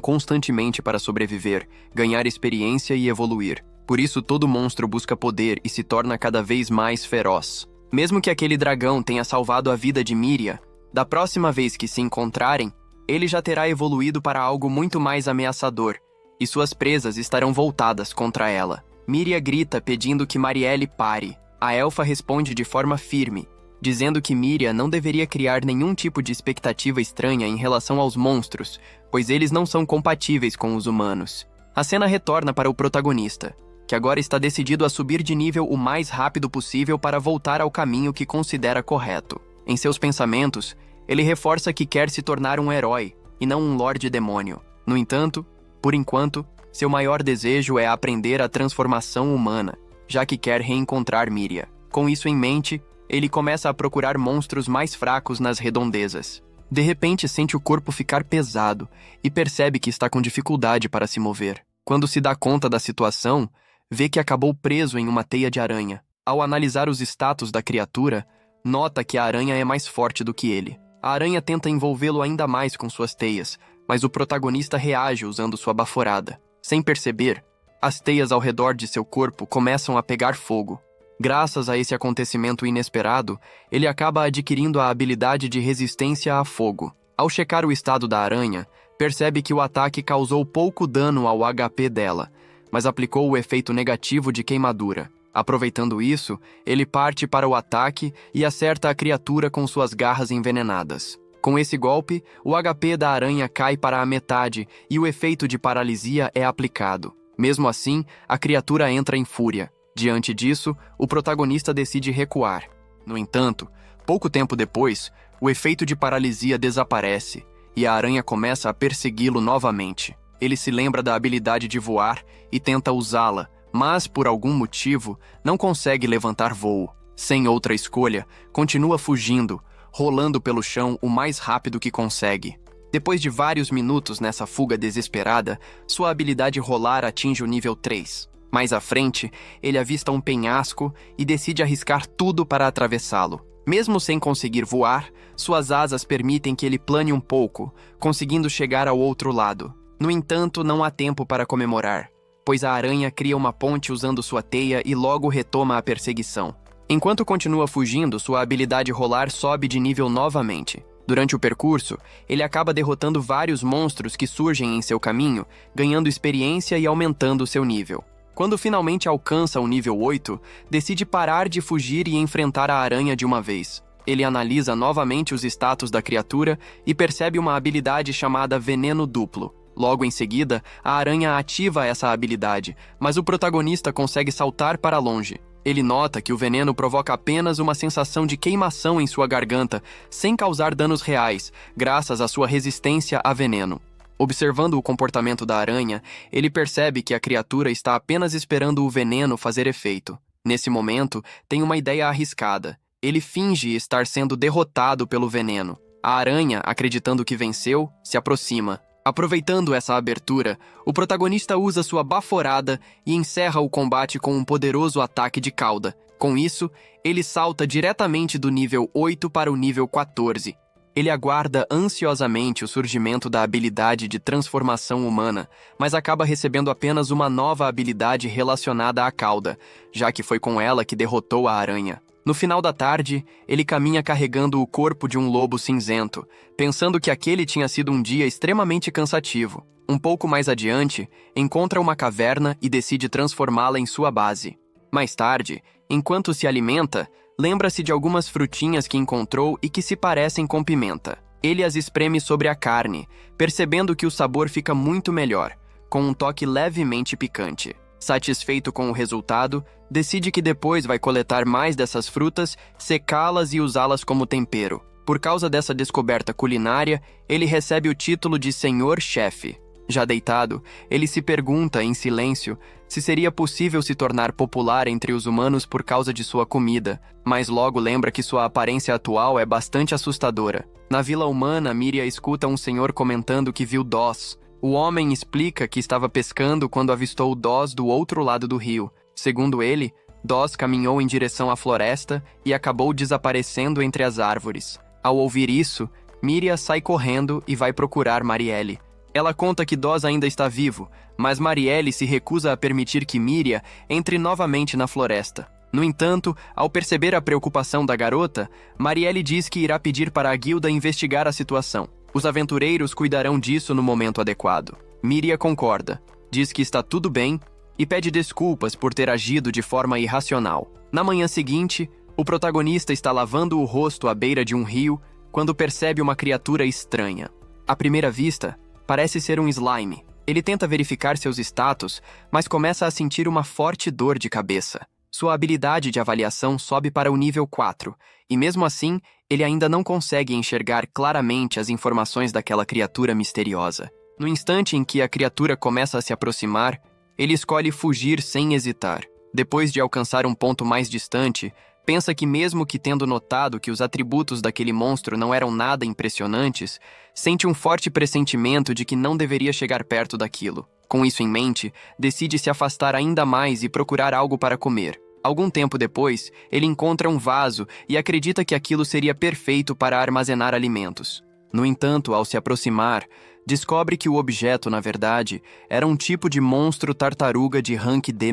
Speaker 1: constantemente para sobreviver, ganhar experiência e evoluir. Por isso, todo monstro busca poder e se torna cada vez mais feroz. Mesmo que aquele dragão tenha salvado a vida de Miria, da próxima vez que se encontrarem, ele já terá evoluído para algo muito mais ameaçador, e suas presas estarão voltadas contra ela. Miria grita pedindo que Marielle pare. A elfa responde de forma firme, dizendo que Miria não deveria criar nenhum tipo de expectativa estranha em relação aos monstros, pois eles não são compatíveis com os humanos. A cena retorna para o protagonista, que agora está decidido a subir de nível o mais rápido possível para voltar ao caminho que considera correto. Em seus pensamentos, ele reforça que quer se tornar um herói, e não um Lorde Demônio. No entanto, por enquanto, seu maior desejo é aprender a transformação humana, já que quer reencontrar Miria. Com isso em mente, ele começa a procurar monstros mais fracos nas redondezas. De repente, sente o corpo ficar pesado e percebe que está com dificuldade para se mover. Quando se dá conta da situação, vê que acabou preso em uma teia de aranha. Ao analisar os status da criatura, nota que a aranha é mais forte do que ele. A aranha tenta envolvê-lo ainda mais com suas teias, mas o protagonista reage usando sua baforada. Sem perceber, as teias ao redor de seu corpo começam a pegar fogo. Graças a esse acontecimento inesperado, ele acaba adquirindo a habilidade de resistência a fogo. Ao checar o estado da aranha, percebe que o ataque causou pouco dano ao HP dela, mas aplicou o efeito negativo de queimadura. Aproveitando isso, ele parte para o ataque e acerta a criatura com suas garras envenenadas. Com esse golpe, o HP da aranha cai para a metade e o efeito de paralisia é aplicado. Mesmo assim, a criatura entra em fúria. Diante disso, o protagonista decide recuar. No entanto, pouco tempo depois, o efeito de paralisia desaparece e a aranha começa a persegui-lo novamente. Ele se lembra da habilidade de voar e tenta usá-la, mas, por algum motivo, não consegue levantar voo. Sem outra escolha, continua fugindo, rolando pelo chão o mais rápido que consegue. Depois de vários minutos nessa fuga desesperada, sua habilidade rolar atinge o nível 3. Mais à frente, ele avista um penhasco e decide arriscar tudo para atravessá-lo. Mesmo sem conseguir voar, suas asas permitem que ele plane um pouco, conseguindo chegar ao outro lado. No entanto, não há tempo para comemorar, pois a aranha cria uma ponte usando sua teia e logo retoma a perseguição. Enquanto continua fugindo, sua habilidade rolar sobe de nível novamente. Durante o percurso, ele acaba derrotando vários monstros que surgem em seu caminho, ganhando experiência e aumentando seu nível. Quando finalmente alcança o nível 8, decide parar de fugir e enfrentar a aranha de uma vez. Ele analisa novamente os status da criatura e percebe uma habilidade chamada Veneno Duplo. Logo em seguida, a aranha ativa essa habilidade, mas o protagonista consegue saltar para longe. Ele nota que o veneno provoca apenas uma sensação de queimação em sua garganta, sem causar danos reais, graças à sua resistência a veneno. Observando o comportamento da aranha, ele percebe que a criatura está apenas esperando o veneno fazer efeito. Nesse momento, tem uma ideia arriscada. Ele finge estar sendo derrotado pelo veneno. A aranha, acreditando que venceu, se aproxima. Aproveitando essa abertura, o protagonista usa sua baforada e encerra o combate com um poderoso ataque de cauda. Com isso, ele salta diretamente do nível 8 para o nível 14. Ele aguarda ansiosamente o surgimento da habilidade de transformação humana, mas acaba recebendo apenas uma nova habilidade relacionada à cauda, já que foi com ela que derrotou a aranha. No final da tarde, ele caminha carregando o corpo de um lobo cinzento, pensando que aquele tinha sido um dia extremamente cansativo. Um pouco mais adiante, encontra uma caverna e decide transformá-la em sua base. Mais tarde, enquanto se alimenta, lembra-se de algumas frutinhas que encontrou e que se parecem com pimenta. Ele as espreme sobre a carne, percebendo que o sabor fica muito melhor, com um toque levemente picante. Satisfeito com o resultado, decide que depois vai coletar mais dessas frutas, secá-las e usá-las como tempero. Por causa dessa descoberta culinária, ele recebe o título de Senhor Chefe. Já deitado, ele se pergunta, em silêncio, se seria possível se tornar popular entre os humanos por causa de sua comida, mas logo lembra que sua aparência atual é bastante assustadora. Na vila humana, Miria escuta um senhor comentando que viu Doss. O homem explica que estava pescando quando avistou Doss do outro lado do rio. Segundo ele, Doss caminhou em direção à floresta e acabou desaparecendo entre as árvores. Ao ouvir isso, Miria sai correndo e vai procurar Marielle. Ela conta que Doss ainda está vivo, mas Marielle se recusa a permitir que Miria entre novamente na floresta. No entanto, ao perceber a preocupação da garota, Marielle diz que irá pedir para a guilda investigar a situação. Os aventureiros cuidarão disso no momento adequado. Miria concorda, diz que está tudo bem e pede desculpas por ter agido de forma irracional. Na manhã seguinte, o protagonista está lavando o rosto à beira de um rio quando percebe uma criatura estranha. À primeira vista, parece ser um slime. Ele tenta verificar seus status, mas começa a sentir uma forte dor de cabeça. Sua habilidade de avaliação sobe para o nível 4, e mesmo assim, ele ainda não consegue enxergar claramente as informações daquela criatura misteriosa. No instante em que a criatura começa a se aproximar, ele escolhe fugir sem hesitar. Depois de alcançar um ponto mais distante, pensa que mesmo que tendo notado que os atributos daquele monstro não eram nada impressionantes, sente um forte pressentimento de que não deveria chegar perto daquilo. Com isso em mente, decide se afastar ainda mais e procurar algo para comer. Algum tempo depois, ele encontra um vaso e acredita que aquilo seria perfeito para armazenar alimentos. No entanto, ao se aproximar, descobre que o objeto, na verdade, era um tipo de monstro tartaruga de rank D-.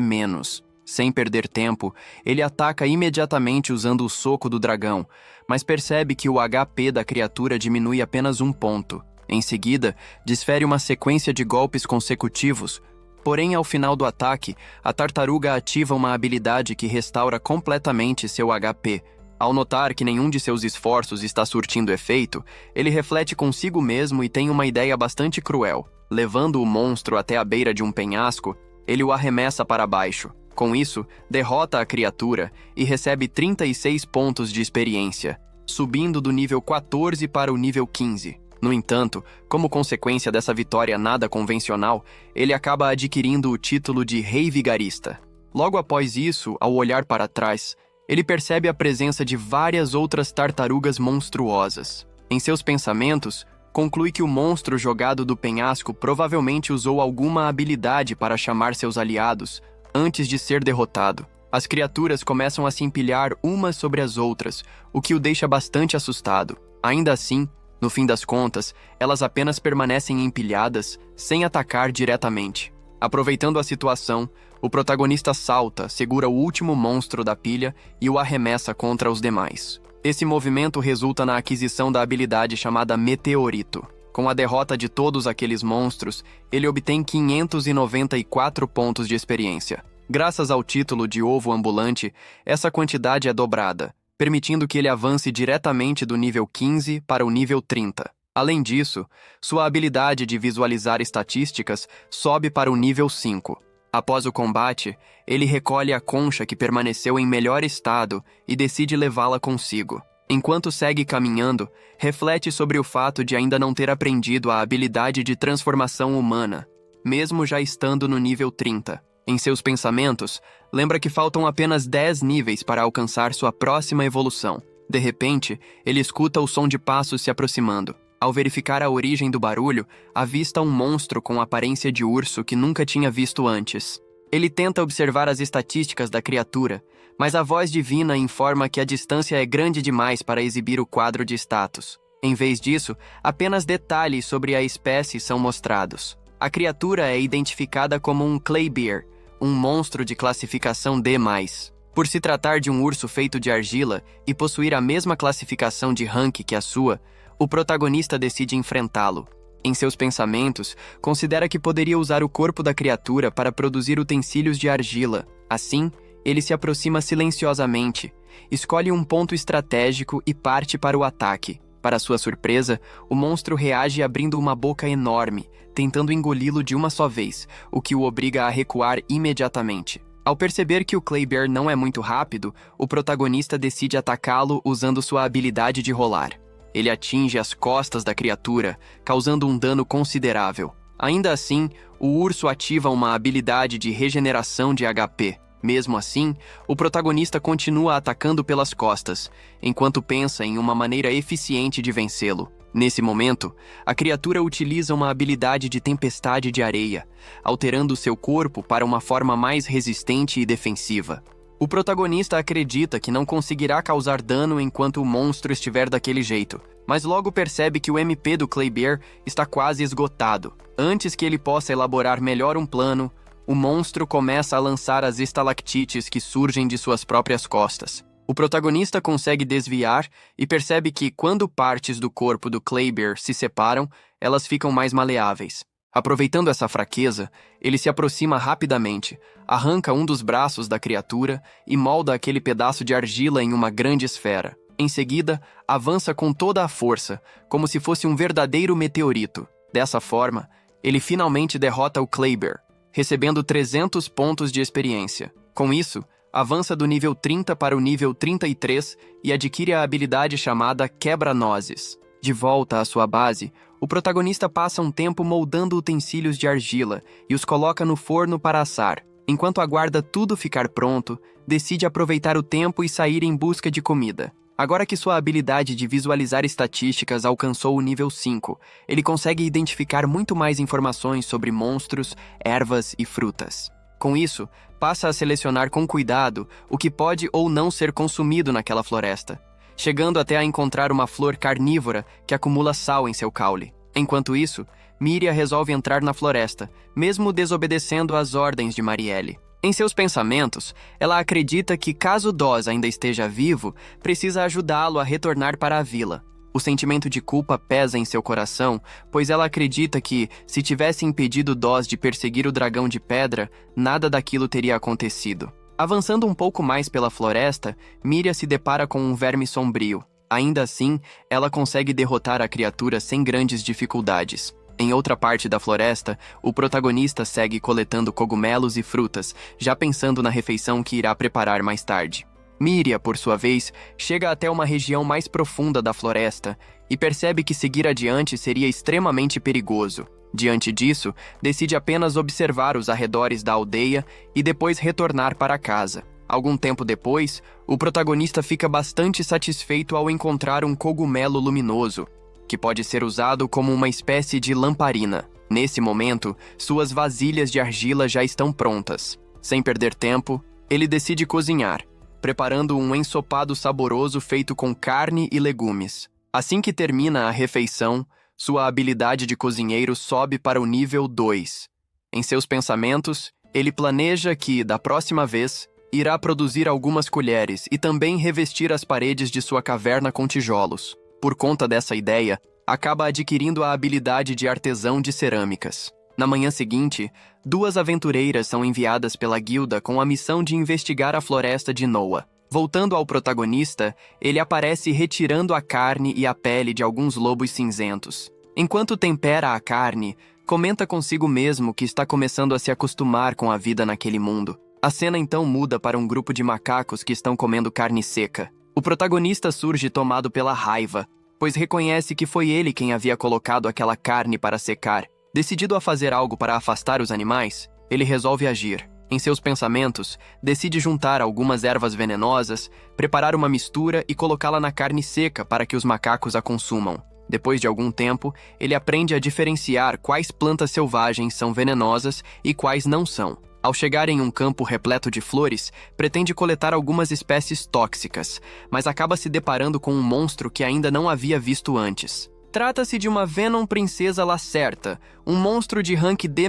Speaker 1: Sem perder tempo, ele ataca imediatamente usando o soco do dragão, mas percebe que o HP da criatura diminui apenas 1 ponto. Em seguida, desfere uma sequência de golpes consecutivos, porém ao final do ataque, a tartaruga ativa uma habilidade que restaura completamente seu HP. Ao notar que nenhum de seus esforços está surtindo efeito, ele reflete consigo mesmo e tem uma ideia bastante cruel. Levando o monstro até a beira de um penhasco, ele o arremessa para baixo. Com isso, derrota a criatura e recebe 36 pontos de experiência, subindo do nível 14 para o nível 15. No entanto, como consequência dessa vitória nada convencional, ele acaba adquirindo o título de Rei Vigarista. Logo após isso, ao olhar para trás, ele percebe a presença de várias outras tartarugas monstruosas. Em seus pensamentos, conclui que o monstro jogado do penhasco provavelmente usou alguma habilidade para chamar seus aliados antes de ser derrotado. As criaturas começam a se empilhar umas sobre as outras, o que o deixa bastante assustado. Ainda assim, no fim das contas, elas apenas permanecem empilhadas, sem atacar diretamente. Aproveitando a situação, o protagonista salta, segura o último monstro da pilha e o arremessa contra os demais. Esse movimento resulta na aquisição da habilidade chamada Meteorito. Com a derrota de todos aqueles monstros, ele obtém 594 pontos de experiência. Graças ao título de Ovo Ambulante, essa quantidade é dobrada, permitindo que ele avance diretamente do nível 15 para o nível 30. Além disso, sua habilidade de visualizar estatísticas sobe para o nível 5. Após o combate, ele recolhe a concha que permaneceu em melhor estado e decide levá-la consigo. Enquanto segue caminhando, reflete sobre o fato de ainda não ter aprendido a habilidade de transformação humana, mesmo já estando no nível 30. Em seus pensamentos, lembra que faltam apenas 10 níveis para alcançar sua próxima evolução. De repente, ele escuta o som de passos se aproximando. Ao verificar a origem do barulho, avista um monstro com aparência de urso que nunca tinha visto antes. Ele tenta observar as estatísticas da criatura, mas a voz divina informa que a distância é grande demais para exibir o quadro de status. Em vez disso, apenas detalhes sobre a espécie são mostrados. A criatura é identificada como um Claybear, um monstro de classificação D+. Por se tratar de um urso feito de argila e possuir a mesma classificação de rank que a sua, o protagonista decide enfrentá-lo. Em seus pensamentos, considera que poderia usar o corpo da criatura para produzir utensílios de argila. Assim, ele se aproxima silenciosamente, escolhe um ponto estratégico e parte para o ataque. Para sua surpresa, o monstro reage abrindo uma boca enorme, tentando engoli-lo de uma só vez, o que o obriga a recuar imediatamente. Ao perceber que o Claybear não é muito rápido, o protagonista decide atacá-lo usando sua habilidade de rolar. Ele atinge as costas da criatura, causando um dano considerável. Ainda assim, o urso ativa uma habilidade de regeneração de HP. Mesmo assim, o protagonista continua atacando pelas costas, enquanto pensa em uma maneira eficiente de vencê-lo. Nesse momento, a criatura utiliza uma habilidade de tempestade de areia, alterando seu corpo para uma forma mais resistente e defensiva. O protagonista acredita que não conseguirá causar dano enquanto o monstro estiver daquele jeito, mas logo percebe que o MP do Claybear está quase esgotado. Antes que ele possa elaborar melhor um plano, o monstro começa a lançar as estalactites que surgem de suas próprias costas. O protagonista consegue desviar e percebe que, quando partes do corpo do Claybear se separam, elas ficam mais maleáveis. Aproveitando essa fraqueza, ele se aproxima rapidamente, arranca um dos braços da criatura e molda aquele pedaço de argila em uma grande esfera. Em seguida, avança com toda a força, como se fosse um verdadeiro meteorito. Dessa forma, ele finalmente derrota o Claybear, recebendo 300 pontos de experiência. Com isso, avança do nível 30 para o nível 33 e adquire a habilidade chamada Quebra-Nozes. De volta à sua base, o protagonista passa um tempo moldando utensílios de argila e os coloca no forno para assar. Enquanto aguarda tudo ficar pronto, decide aproveitar o tempo e sair em busca de comida. Agora que sua habilidade de visualizar estatísticas alcançou o nível 5, ele consegue identificar muito mais informações sobre monstros, ervas e frutas. Com isso, passa a selecionar com cuidado o que pode ou não ser consumido naquela floresta, chegando até a encontrar uma flor carnívora que acumula sal em seu caule. Enquanto isso, Miria resolve entrar na floresta, mesmo desobedecendo às ordens de Marielle. Em seus pensamentos, ela acredita que, caso Doz ainda esteja vivo, precisa ajudá-lo a retornar para a vila. O sentimento de culpa pesa em seu coração, pois ela acredita que, se tivesse impedido Doz de perseguir o dragão de pedra, nada daquilo teria acontecido. Avançando um pouco mais pela floresta, Miria se depara com um verme sombrio. Ainda assim, ela consegue derrotar a criatura sem grandes dificuldades. Em outra parte da floresta, o protagonista segue coletando cogumelos e frutas, já pensando na refeição que irá preparar mais tarde. Miria, por sua vez, chega até uma região mais profunda da floresta e percebe que seguir adiante seria extremamente perigoso. Diante disso, decide apenas observar os arredores da aldeia e depois retornar para casa. Algum tempo depois, o protagonista fica bastante satisfeito ao encontrar um cogumelo luminoso, que pode ser usado como uma espécie de lamparina. Nesse momento, suas vasilhas de argila já estão prontas. Sem perder tempo, ele decide cozinhar, preparando um ensopado saboroso feito com carne e legumes. Assim que termina a refeição, sua habilidade de cozinheiro sobe para o nível 2. Em seus pensamentos, ele planeja que, da próxima vez, irá produzir algumas colheres e também revestir as paredes de sua caverna com tijolos. Por conta dessa ideia, acaba adquirindo a habilidade de artesão de cerâmicas. Na manhã seguinte, 2 aventureiras são enviadas pela guilda com a missão de investigar a floresta de Noah. Voltando ao protagonista, ele aparece retirando a carne e a pele de alguns lobos cinzentos. Enquanto tempera a carne, comenta consigo mesmo que está começando a se acostumar com a vida naquele mundo. A cena então muda para um grupo de macacos que estão comendo carne seca. O protagonista surge tomado pela raiva, pois reconhece que foi ele quem havia colocado aquela carne para secar. Decidido a fazer algo para afastar os animais, ele resolve agir. Em seus pensamentos, decide juntar algumas ervas venenosas, preparar uma mistura e colocá-la na carne seca para que os macacos a consumam. Depois de algum tempo, ele aprende a diferenciar quais plantas selvagens são venenosas e quais não são. Ao chegar em um campo repleto de flores, pretende coletar algumas espécies tóxicas, mas acaba se deparando com um monstro que ainda não havia visto antes. Trata-se de uma Venom Princesa Lacerta, um monstro de rank D-,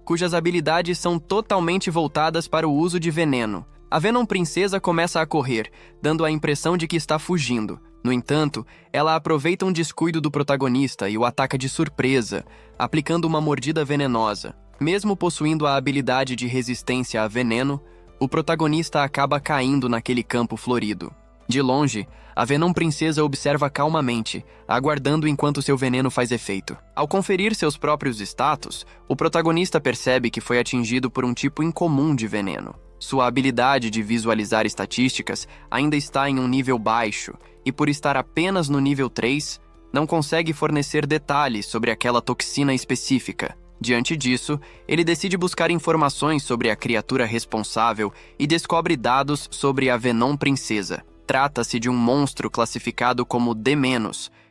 Speaker 1: cujas habilidades são totalmente voltadas para o uso de veneno. A Venom Princesa começa a correr, dando a impressão de que está fugindo. No entanto, ela aproveita um descuido do protagonista e o ataca de surpresa, aplicando uma mordida venenosa. Mesmo possuindo a habilidade de resistência a veneno, o protagonista acaba caindo naquele campo florido. De longe, a Venom Princesa observa calmamente, aguardando enquanto seu veneno faz efeito. Ao conferir seus próprios status, o protagonista percebe que foi atingido por um tipo incomum de veneno. Sua habilidade de visualizar estatísticas ainda está em um nível baixo, e por estar apenas no nível 3, não consegue fornecer detalhes sobre aquela toxina específica. Diante disso, ele decide buscar informações sobre a criatura responsável e descobre dados sobre a Venom Princesa. Trata-se de um monstro classificado como D-,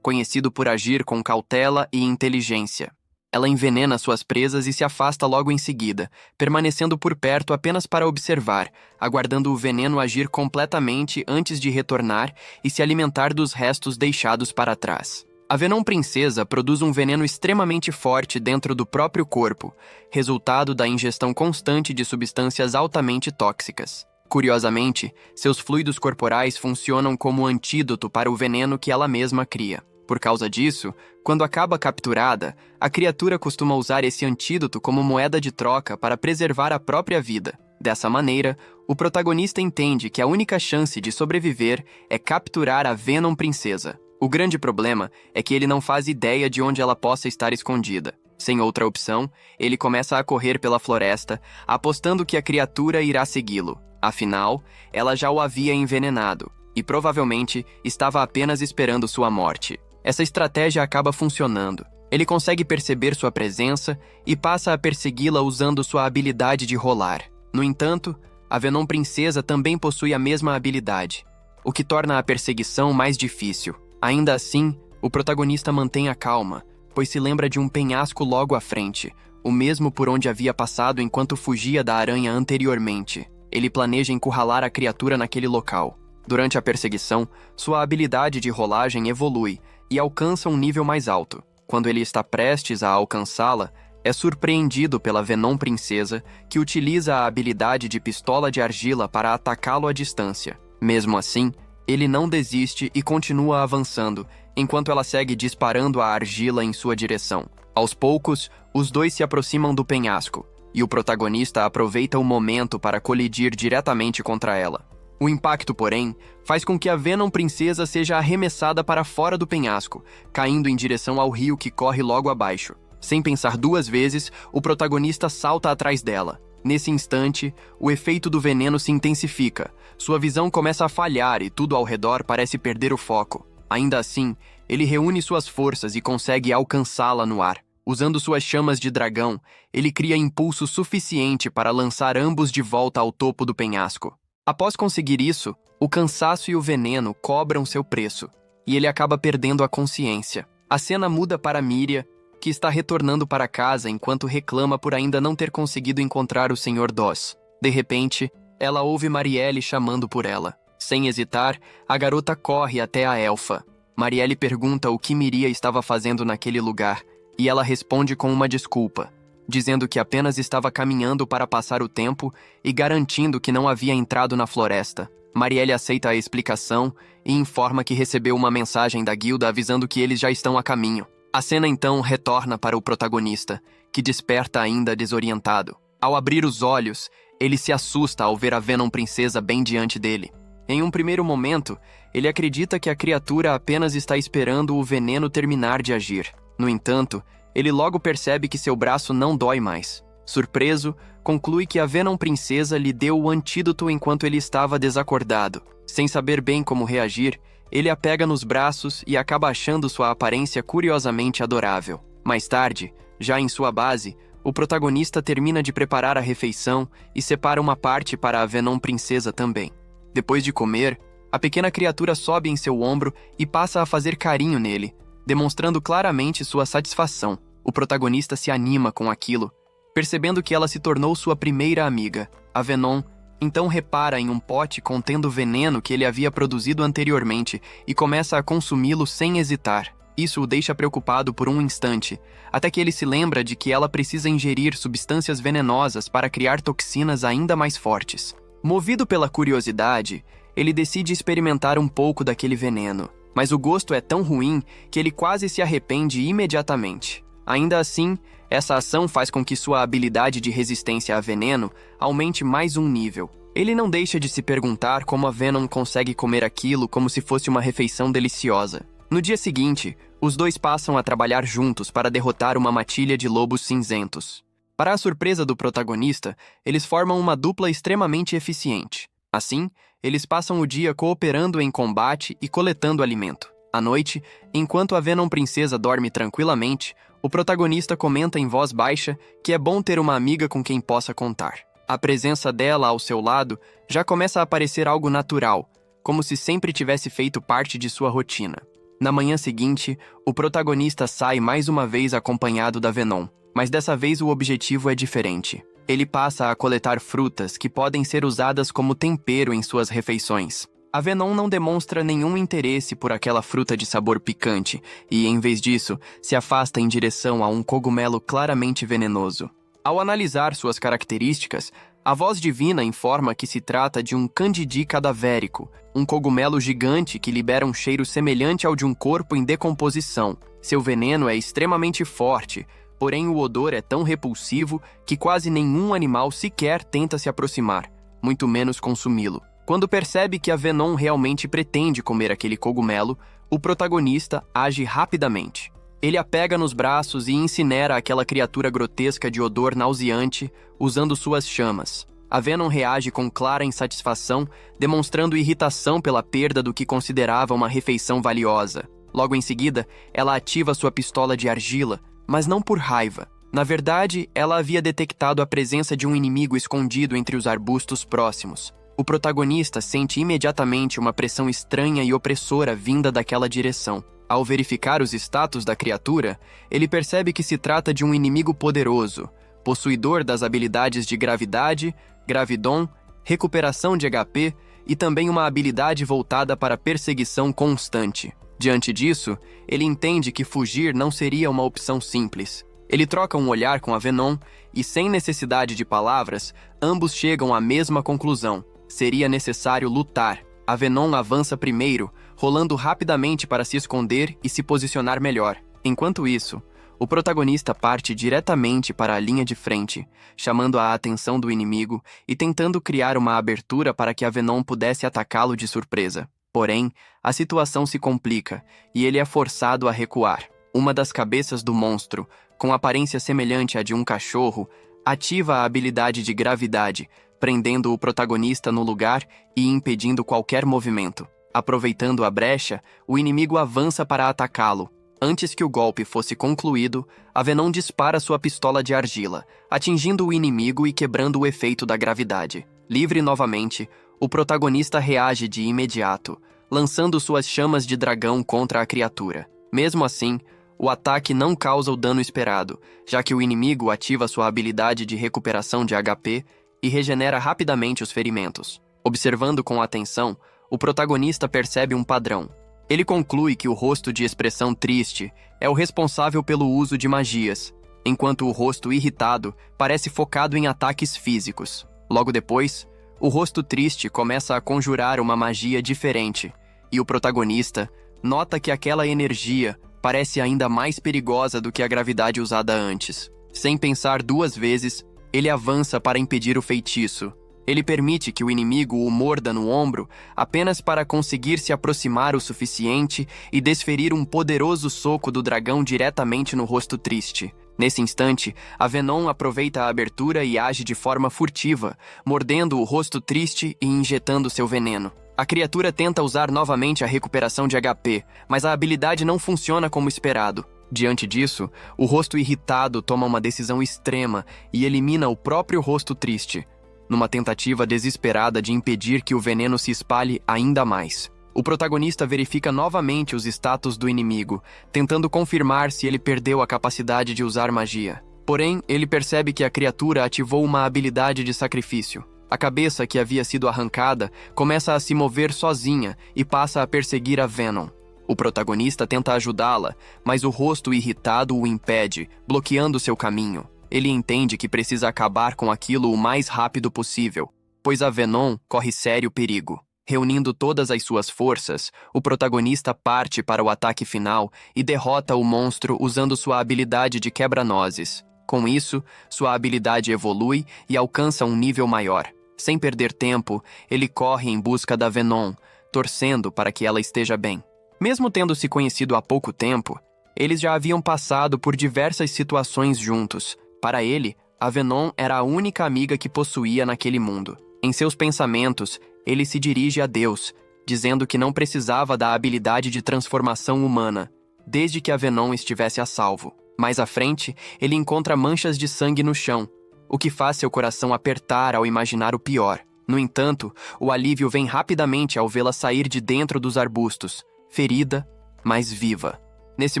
Speaker 1: conhecido por agir com cautela e inteligência. Ela envenena suas presas e se afasta logo em seguida, permanecendo por perto apenas para observar, aguardando o veneno agir completamente antes de retornar e se alimentar dos restos deixados para trás. A Venom Princesa produz um veneno extremamente forte dentro do próprio corpo, resultado da ingestão constante de substâncias altamente tóxicas. Curiosamente, seus fluidos corporais funcionam como antídoto para o veneno que ela mesma cria. Por causa disso, quando acaba capturada, a criatura costuma usar esse antídoto como moeda de troca para preservar a própria vida. Dessa maneira, o protagonista entende que a única chance de sobreviver é capturar a Venom Princesa. O grande problema é que ele não faz ideia de onde ela possa estar escondida. Sem outra opção, ele começa a correr pela floresta, apostando que a criatura irá segui-lo. Afinal, ela já o havia envenenado e provavelmente estava apenas esperando sua morte. Essa estratégia acaba funcionando. Ele consegue perceber sua presença e passa a persegui-la usando sua habilidade de rolar. No entanto, a Venom Princesa também possui a mesma habilidade, o que torna a perseguição mais difícil. Ainda assim, o protagonista mantém a calma, pois se lembra de um penhasco logo à frente, o mesmo por onde havia passado enquanto fugia da aranha anteriormente. Ele planeja encurralar a criatura naquele local. Durante a perseguição, sua habilidade de rolagem evolui e alcança um nível mais alto. Quando ele está prestes a alcançá-la, é surpreendido pela Venom Princesa, que utiliza a habilidade de pistola de argila para atacá-lo à distância. Mesmo assim, ele não desiste e continua avançando, enquanto ela segue disparando a argila em sua direção. Aos poucos, os dois se aproximam do penhasco, e o protagonista aproveita o momento para colidir diretamente contra ela. O impacto, porém, faz com que a Venom Princesa seja arremessada para fora do penhasco, caindo em direção ao rio que corre logo abaixo. Sem pensar duas vezes, o protagonista salta atrás dela. Nesse instante, o efeito do veneno se intensifica, sua visão começa a falhar e tudo ao redor parece perder o foco. Ainda assim, ele reúne suas forças e consegue alcançá-la no ar. Usando suas chamas de dragão, ele cria impulso suficiente para lançar ambos de volta ao topo do penhasco. Após conseguir isso, o cansaço e o veneno cobram seu preço, e ele acaba perdendo a consciência. A cena muda para Miria, que está retornando para casa enquanto reclama por ainda não ter conseguido encontrar o Sr. Doss. De repente, ela ouve Marielle chamando por ela. Sem hesitar, a garota corre até a elfa. Marielle pergunta o que Miria estava fazendo naquele lugar, e ela responde com uma desculpa, dizendo que apenas estava caminhando para passar o tempo e garantindo que não havia entrado na floresta. Marielle aceita a explicação e informa que recebeu uma mensagem da guilda avisando que eles já estão a caminho. A cena então retorna para o protagonista, que desperta ainda desorientado. Ao abrir os olhos, ele se assusta ao ver a Venom Princesa bem diante dele. Em um primeiro momento, ele acredita que a criatura apenas está esperando o veneno terminar de agir. No entanto, ele logo percebe que seu braço não dói mais. Surpreso, conclui que a Venom Princesa lhe deu o antídoto enquanto ele estava desacordado. Sem saber bem como reagir, ele a pega nos braços e acaba achando sua aparência curiosamente adorável. Mais tarde, já em sua base, o protagonista termina de preparar a refeição e separa uma parte para a Venom Princesa também. Depois de comer, a pequena criatura sobe em seu ombro e passa a fazer carinho nele, demonstrando claramente sua satisfação. O protagonista se anima com aquilo, percebendo que ela se tornou sua primeira amiga. A Venom então repara em um pote contendo veneno que ele havia produzido anteriormente e começa a consumi-lo sem hesitar. Isso o deixa preocupado por um instante, até que ele se lembra de que ela precisa ingerir substâncias venenosas para criar toxinas ainda mais fortes. Movido pela curiosidade, ele decide experimentar um pouco daquele veneno, mas o gosto é tão ruim que ele quase se arrepende imediatamente. Ainda assim, essa ação faz com que sua habilidade de resistência a veneno aumente mais um nível. Ele não deixa de se perguntar como a Venom consegue comer aquilo como se fosse uma refeição deliciosa. No dia seguinte, os dois passam a trabalhar juntos para derrotar uma matilha de lobos cinzentos. Para a surpresa do protagonista, eles formam uma dupla extremamente eficiente. Assim, eles passam o dia cooperando em combate e coletando alimento. À noite, enquanto a Venom Princesa dorme tranquilamente, o protagonista comenta em voz baixa que é bom ter uma amiga com quem possa contar. A presença dela ao seu lado já começa a parecer algo natural, como se sempre tivesse feito parte de sua rotina. Na manhã seguinte, o protagonista sai mais uma vez acompanhado da Venom, mas dessa vez o objetivo é diferente. Ele passa a coletar frutas que podem ser usadas como tempero em suas refeições. A Venom não demonstra nenhum interesse por aquela fruta de sabor picante e, em vez disso, se afasta em direção a um cogumelo claramente venenoso. Ao analisar suas características, a voz divina informa que se trata de um Candidi cadavérico, um cogumelo gigante que libera um cheiro semelhante ao de um corpo em decomposição. Seu veneno é extremamente forte, porém o odor é tão repulsivo que quase nenhum animal sequer tenta se aproximar, muito menos consumi-lo. Quando percebe que a Venom realmente pretende comer aquele cogumelo, o protagonista age rapidamente. Ele a pega nos braços e incinera aquela criatura grotesca de odor nauseante, usando suas chamas. A Venom reage com clara insatisfação, demonstrando irritação pela perda do que considerava uma refeição valiosa. Logo em seguida, ela ativa sua pistola de argila, mas não por raiva. Na verdade, ela havia detectado a presença de um inimigo escondido entre os arbustos próximos. O protagonista sente imediatamente uma pressão estranha e opressora vinda daquela direção. Ao verificar os status da criatura, ele percebe que se trata de um inimigo poderoso, possuidor das habilidades de gravidade, gravidon, recuperação de HP e também uma habilidade voltada para perseguição constante. Diante disso, ele entende que fugir não seria uma opção simples. Ele troca um olhar com a Venom e, sem necessidade de palavras, ambos chegam à mesma conclusão. Seria necessário lutar. A Venom avança primeiro, rolando rapidamente para se esconder e se posicionar melhor. Enquanto isso, o protagonista parte diretamente para a linha de frente, chamando a atenção do inimigo e tentando criar uma abertura para que a Venom pudesse atacá-lo de surpresa. Porém, a situação se complica e ele é forçado a recuar. Uma das cabeças do monstro, com aparência semelhante à de um cachorro, ativa a habilidade de gravidade, prendendo o protagonista no lugar e impedindo qualquer movimento. Aproveitando a brecha, o inimigo avança para atacá-lo. Antes que o golpe fosse concluído, a Venom dispara sua pistola de argila, atingindo o inimigo e quebrando o efeito da gravidade. Livre novamente, o protagonista reage de imediato, lançando suas chamas de dragão contra a criatura. Mesmo assim, o ataque não causa o dano esperado, já que o inimigo ativa sua habilidade de recuperação de HP e regenera rapidamente os ferimentos. Observando com atenção, o protagonista percebe um padrão. Ele conclui que o rosto de expressão triste é o responsável pelo uso de magias, enquanto o rosto irritado parece focado em ataques físicos. Logo depois, o rosto triste começa a conjurar uma magia diferente, e o protagonista nota que aquela energia parece ainda mais perigosa do que a gravidade usada antes. Sem pensar duas vezes, ele avança para impedir o feitiço. Ele permite que o inimigo o morda no ombro apenas para conseguir se aproximar o suficiente e desferir um poderoso soco do dragão diretamente no rosto triste. Nesse instante, a Venom aproveita a abertura e age de forma furtiva, mordendo o rosto triste e injetando seu veneno. A criatura tenta usar novamente a recuperação de HP, mas a habilidade não funciona como esperado. Diante disso, o rosto irritado toma uma decisão extrema e elimina o próprio rosto triste, numa tentativa desesperada de impedir que o veneno se espalhe ainda mais. O protagonista verifica novamente os status do inimigo, tentando confirmar se ele perdeu a capacidade de usar magia. Porém, ele percebe que a criatura ativou uma habilidade de sacrifício. A cabeça que havia sido arrancada começa a se mover sozinha e passa a perseguir a Venom. O protagonista tenta ajudá-la, mas o rosto irritado o impede, bloqueando seu caminho. Ele entende que precisa acabar com aquilo o mais rápido possível, pois a Venom corre sério perigo. Reunindo todas as suas forças, o protagonista parte para o ataque final e derrota o monstro usando sua habilidade de quebra-nozes. Com isso, sua habilidade evolui e alcança um nível maior. Sem perder tempo, ele corre em busca da Venom, torcendo para que ela esteja bem. Mesmo tendo se conhecido há pouco tempo, eles já haviam passado por diversas situações juntos. Para ele, a Venom era a única amiga que possuía naquele mundo. Em seus pensamentos, ele se dirige a Deus, dizendo que não precisava da habilidade de transformação humana, desde que a Venom estivesse a salvo. Mais à frente, ele encontra manchas de sangue no chão, o que faz seu coração apertar ao imaginar o pior. No entanto, o alívio vem rapidamente ao vê-la sair de dentro dos arbustos, ferida, mas viva. Nesse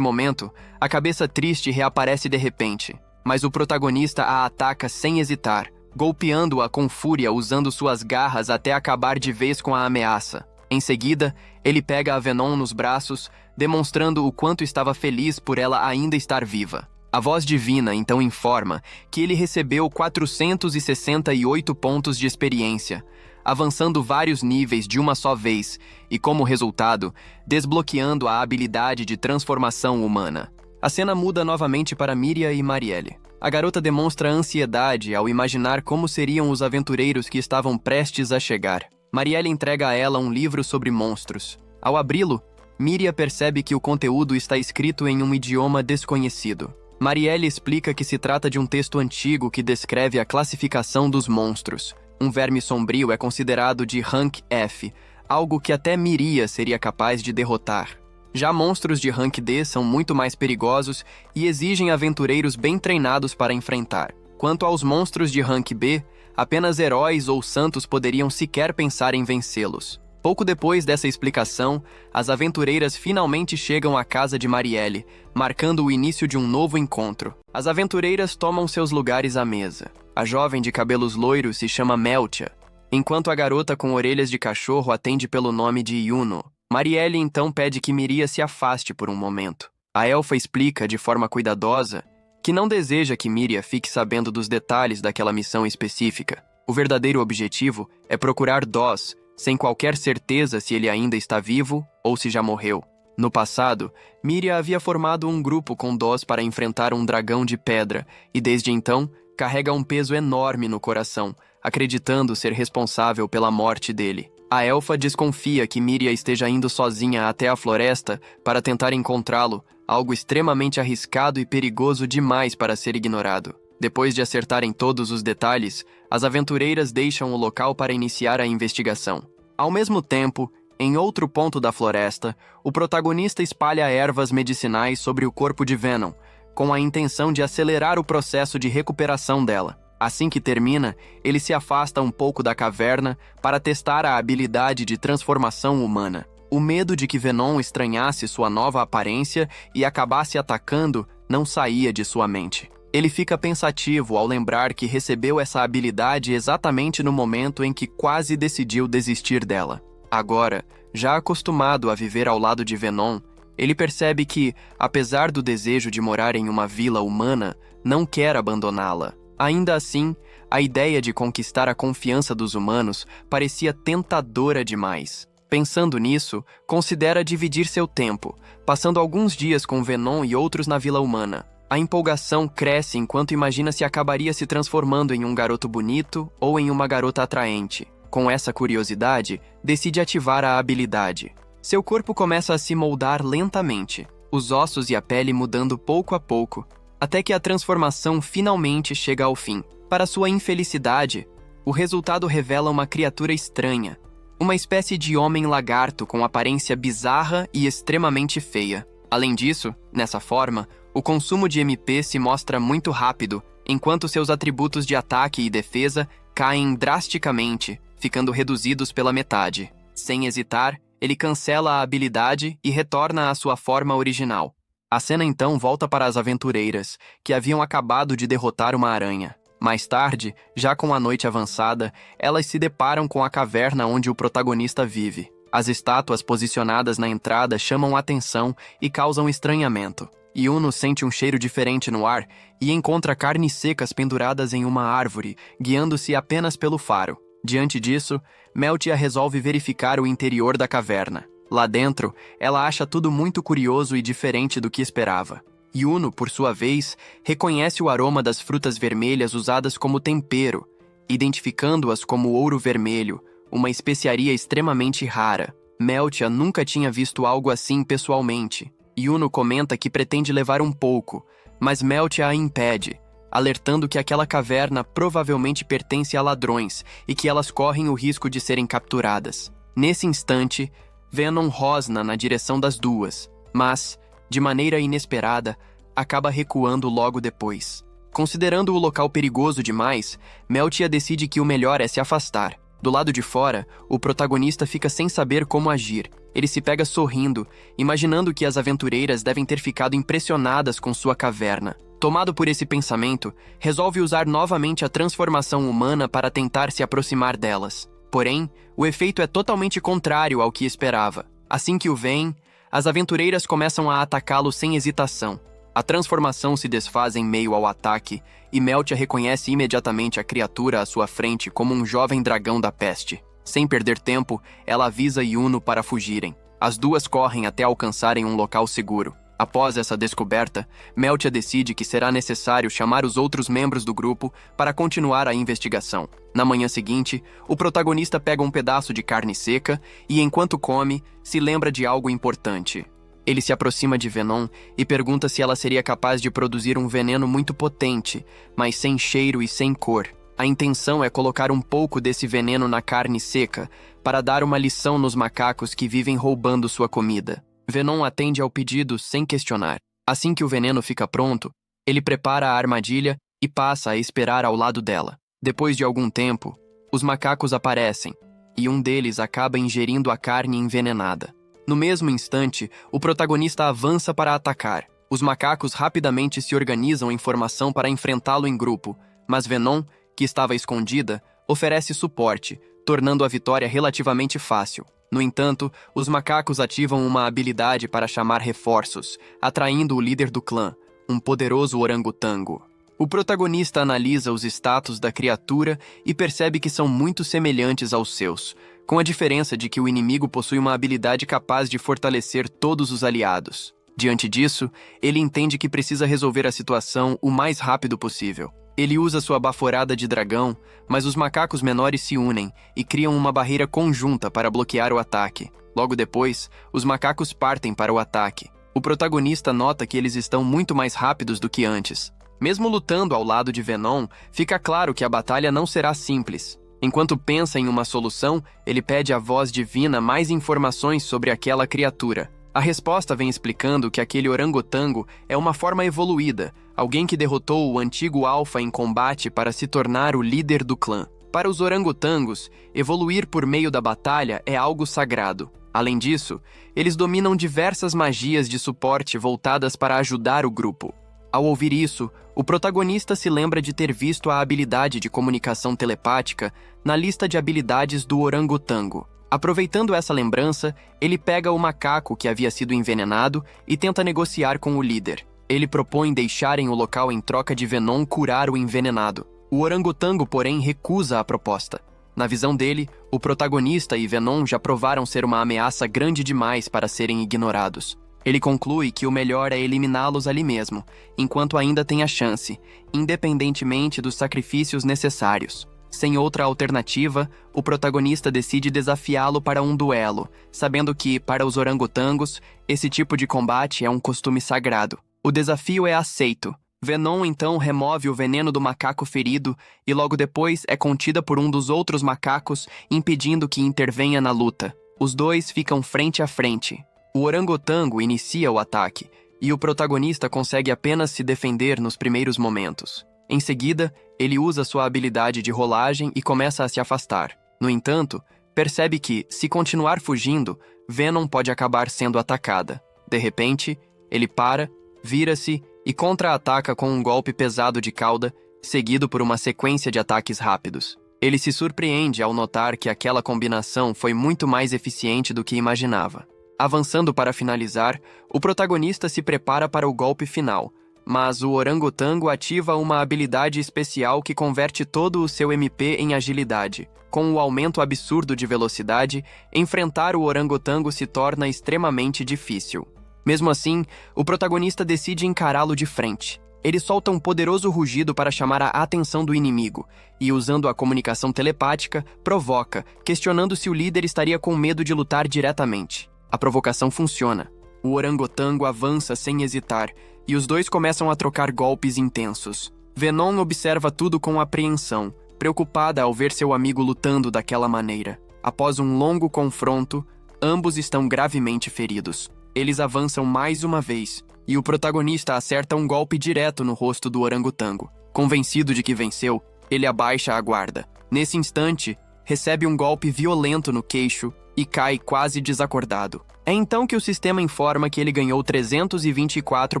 Speaker 1: momento, a cabeça triste reaparece de repente, mas o protagonista a ataca sem hesitar, golpeando-a com fúria usando suas garras até acabar de vez com a ameaça. Em seguida, ele pega a Venom nos braços, demonstrando o quanto estava feliz por ela ainda estar viva. A voz divina então informa que ele recebeu 468 pontos de experiência, avançando vários níveis de uma só vez e, como resultado, desbloqueando a habilidade de transformação humana. A cena muda novamente para Miria e Marielle. A garota demonstra ansiedade ao imaginar como seriam os aventureiros que estavam prestes a chegar. Marielle entrega a ela um livro sobre monstros. Ao abri-lo, Miria percebe que o conteúdo está escrito em um idioma desconhecido. Marielle explica que se trata de um texto antigo que descreve a classificação dos monstros. Um verme sombrio é considerado de Rank F, algo que até Miria seria capaz de derrotar. Já monstros de Rank D são muito mais perigosos e exigem aventureiros bem treinados para enfrentar. Quanto aos monstros de Rank B, apenas heróis ou santos poderiam sequer pensar em vencê-los. Pouco depois dessa explicação, as aventureiras finalmente chegam à casa de Marielle, marcando o início de um novo encontro. As aventureiras tomam seus lugares à mesa. A jovem de cabelos loiros se chama Meltia, enquanto a garota com orelhas de cachorro atende pelo nome de Yuno. Marielle então pede que Miria se afaste por um momento. A elfa explica de forma cuidadosa que não deseja que Miria fique sabendo dos detalhes daquela missão específica. O verdadeiro objetivo é procurar Doss, sem qualquer certeza se ele ainda está vivo ou se já morreu. No passado, Miria havia formado um grupo com Doss para enfrentar um dragão de pedra e desde então carrega um peso enorme no coração, acreditando ser responsável pela morte dele. A elfa desconfia que Miria esteja indo sozinha até a floresta para tentar encontrá-lo, algo extremamente arriscado e perigoso demais para ser ignorado. Depois de acertarem todos os detalhes, as aventureiras deixam o local para iniciar a investigação. Ao mesmo tempo, em outro ponto da floresta, o protagonista espalha ervas medicinais sobre o corpo de Venom, com a intenção de acelerar o processo de recuperação dela. Assim que termina, ele se afasta um pouco da caverna para testar a habilidade de transformação humana. O medo de que Venom estranhasse sua nova aparência e acabasse atacando não saía de sua mente. Ele fica pensativo ao lembrar que recebeu essa habilidade exatamente no momento em que quase decidiu desistir dela. Agora, já acostumado a viver ao lado de Venom, ele percebe que, apesar do desejo de morar em uma vila humana, não quer abandoná-la. Ainda assim, a ideia de conquistar a confiança dos humanos parecia tentadora demais. Pensando nisso, considera dividir seu tempo, passando alguns dias com Venom e outros na vila humana. A empolgação cresce enquanto imagina se acabaria se transformando em um garoto bonito ou em uma garota atraente. Com essa curiosidade, decide ativar a habilidade. Seu corpo começa a se moldar lentamente, os ossos e a pele mudando pouco a pouco, até que a transformação finalmente chega ao fim. Para sua infelicidade, o resultado revela uma criatura estranha, uma espécie de homem-lagarto com aparência bizarra e extremamente feia. Além disso, nessa forma, o consumo de MP se mostra muito rápido, enquanto seus atributos de ataque e defesa caem drasticamente, ficando reduzidos pela metade. Sem hesitar, ele cancela a habilidade e retorna à sua forma original. A cena então volta para as aventureiras, que haviam acabado de derrotar uma aranha. Mais tarde, já com a noite avançada, elas se deparam com a caverna onde o protagonista vive. As estátuas posicionadas na entrada chamam a atenção e causam estranhamento. Yuno sente um cheiro diferente no ar e encontra carnes secas penduradas em uma árvore, guiando-se apenas pelo faro. Diante disso, Meltia resolve verificar o interior da caverna. Lá dentro, ela acha tudo muito curioso e diferente do que esperava. Yuno, por sua vez, reconhece o aroma das frutas vermelhas usadas como tempero, identificando-as como ouro vermelho, uma especiaria extremamente rara. Meltia nunca tinha visto algo assim pessoalmente. Yuno comenta que pretende levar um pouco, mas Meltia a impede, alertando que aquela caverna provavelmente pertence a ladrões e que elas correm o risco de serem capturadas. Nesse instante, Venom rosna na direção das duas, mas, de maneira inesperada, acaba recuando logo depois. Considerando o local perigoso demais, Meltia decide que o melhor é se afastar. Do lado de fora, o protagonista fica sem saber como agir. Ele se pega sorrindo, imaginando que as aventureiras devem ter ficado impressionadas com sua caverna. Tomado por esse pensamento, resolve usar novamente a transformação humana para tentar se aproximar delas. Porém, o efeito é totalmente contrário ao que esperava. Assim que o veem, as aventureiras começam a atacá-lo sem hesitação. A transformação se desfaz em meio ao ataque, e Meltia reconhece imediatamente a criatura à sua frente como um jovem dragão da peste. Sem perder tempo, ela avisa Yuno para fugirem. As duas correm até alcançarem um local seguro. Após essa descoberta, Meltia decide que será necessário chamar os outros membros do grupo para continuar a investigação. Na manhã seguinte, o protagonista pega um pedaço de carne seca e, enquanto come, se lembra de algo importante. Ele se aproxima de Venom e pergunta se ela seria capaz de produzir um veneno muito potente, mas sem cheiro e sem cor. A intenção é colocar um pouco desse veneno na carne seca para dar uma lição nos macacos que vivem roubando sua comida. Venom atende ao pedido sem questionar. Assim que o veneno fica pronto, ele prepara a armadilha e passa a esperar ao lado dela. Depois de algum tempo, os macacos aparecem e um deles acaba ingerindo a carne envenenada. No mesmo instante, o protagonista avança para atacar. Os macacos rapidamente se organizam em formação para enfrentá-lo em grupo, mas Venom, que estava escondida, oferece suporte, tornando a vitória relativamente fácil. No entanto, os macacos ativam uma habilidade para chamar reforços, atraindo o líder do clã, um poderoso orangotango. O protagonista analisa os status da criatura e percebe que são muito semelhantes aos seus, com a diferença de que o inimigo possui uma habilidade capaz de fortalecer todos os aliados. Diante disso, ele entende que precisa resolver a situação o mais rápido possível. Ele usa sua baforada de dragão, mas os macacos menores se unem e criam uma barreira conjunta para bloquear o ataque. Logo depois, os macacos partem para o ataque. O protagonista nota que eles estão muito mais rápidos do que antes. Mesmo lutando ao lado de Venom, fica claro que a batalha não será simples. Enquanto pensa em uma solução, ele pede à voz divina mais informações sobre aquela criatura. A resposta vem explicando que aquele orangotango é uma forma evoluída, alguém que derrotou o antigo alfa em combate para se tornar o líder do clã. Para os orangotangos, evoluir por meio da batalha é algo sagrado. Além disso, eles dominam diversas magias de suporte voltadas para ajudar o grupo. Ao ouvir isso, o protagonista se lembra de ter visto a habilidade de comunicação telepática na lista de habilidades do orangotango. Aproveitando essa lembrança, ele pega o macaco que havia sido envenenado e tenta negociar com o líder. Ele propõe deixarem o local em troca de Venom curar o envenenado. O orangotango, porém, recusa a proposta. Na visão dele, o protagonista e Venom já provaram ser uma ameaça grande demais para serem ignorados. Ele conclui que o melhor é eliminá-los ali mesmo, enquanto ainda tem a chance, independentemente dos sacrifícios necessários. Sem outra alternativa, o protagonista decide desafiá-lo para um duelo, sabendo que, para os orangotangos, esse tipo de combate é um costume sagrado. O desafio é aceito. Venom então remove o veneno do macaco ferido e logo depois é contida por um dos outros macacos, impedindo que intervenha na luta. Os dois ficam frente a frente. O orangotango inicia o ataque, e o protagonista consegue apenas se defender nos primeiros momentos. Em seguida, ele usa sua habilidade de rolagem e começa a se afastar. No entanto, percebe que, se continuar fugindo, Venom pode acabar sendo atacada. De repente, ele para, vira-se e contra-ataca com um golpe pesado de cauda, seguido por uma sequência de ataques rápidos. Ele se surpreende ao notar que aquela combinação foi muito mais eficiente do que imaginava. Avançando para finalizar, o protagonista se prepara para o golpe final, mas o orangotango ativa uma habilidade especial que converte todo o seu MP em agilidade. Com o aumento absurdo de velocidade, enfrentar o orangotango se torna extremamente difícil. Mesmo assim, o protagonista decide encará-lo de frente. Ele solta um poderoso rugido para chamar a atenção do inimigo, e usando a comunicação telepática, provoca, questionando se o líder estaria com medo de lutar diretamente. A provocação funciona. O orangotango avança sem hesitar, e os dois começam a trocar golpes intensos. Venom observa tudo com apreensão, preocupada ao ver seu amigo lutando daquela maneira. Após um longo confronto, ambos estão gravemente feridos. Eles avançam mais uma vez, e o protagonista acerta um golpe direto no rosto do orangotango. Convencido de que venceu, ele abaixa a guarda. Nesse instante, recebe um golpe violento no queixo e cai quase desacordado. É então que o sistema informa que ele ganhou 324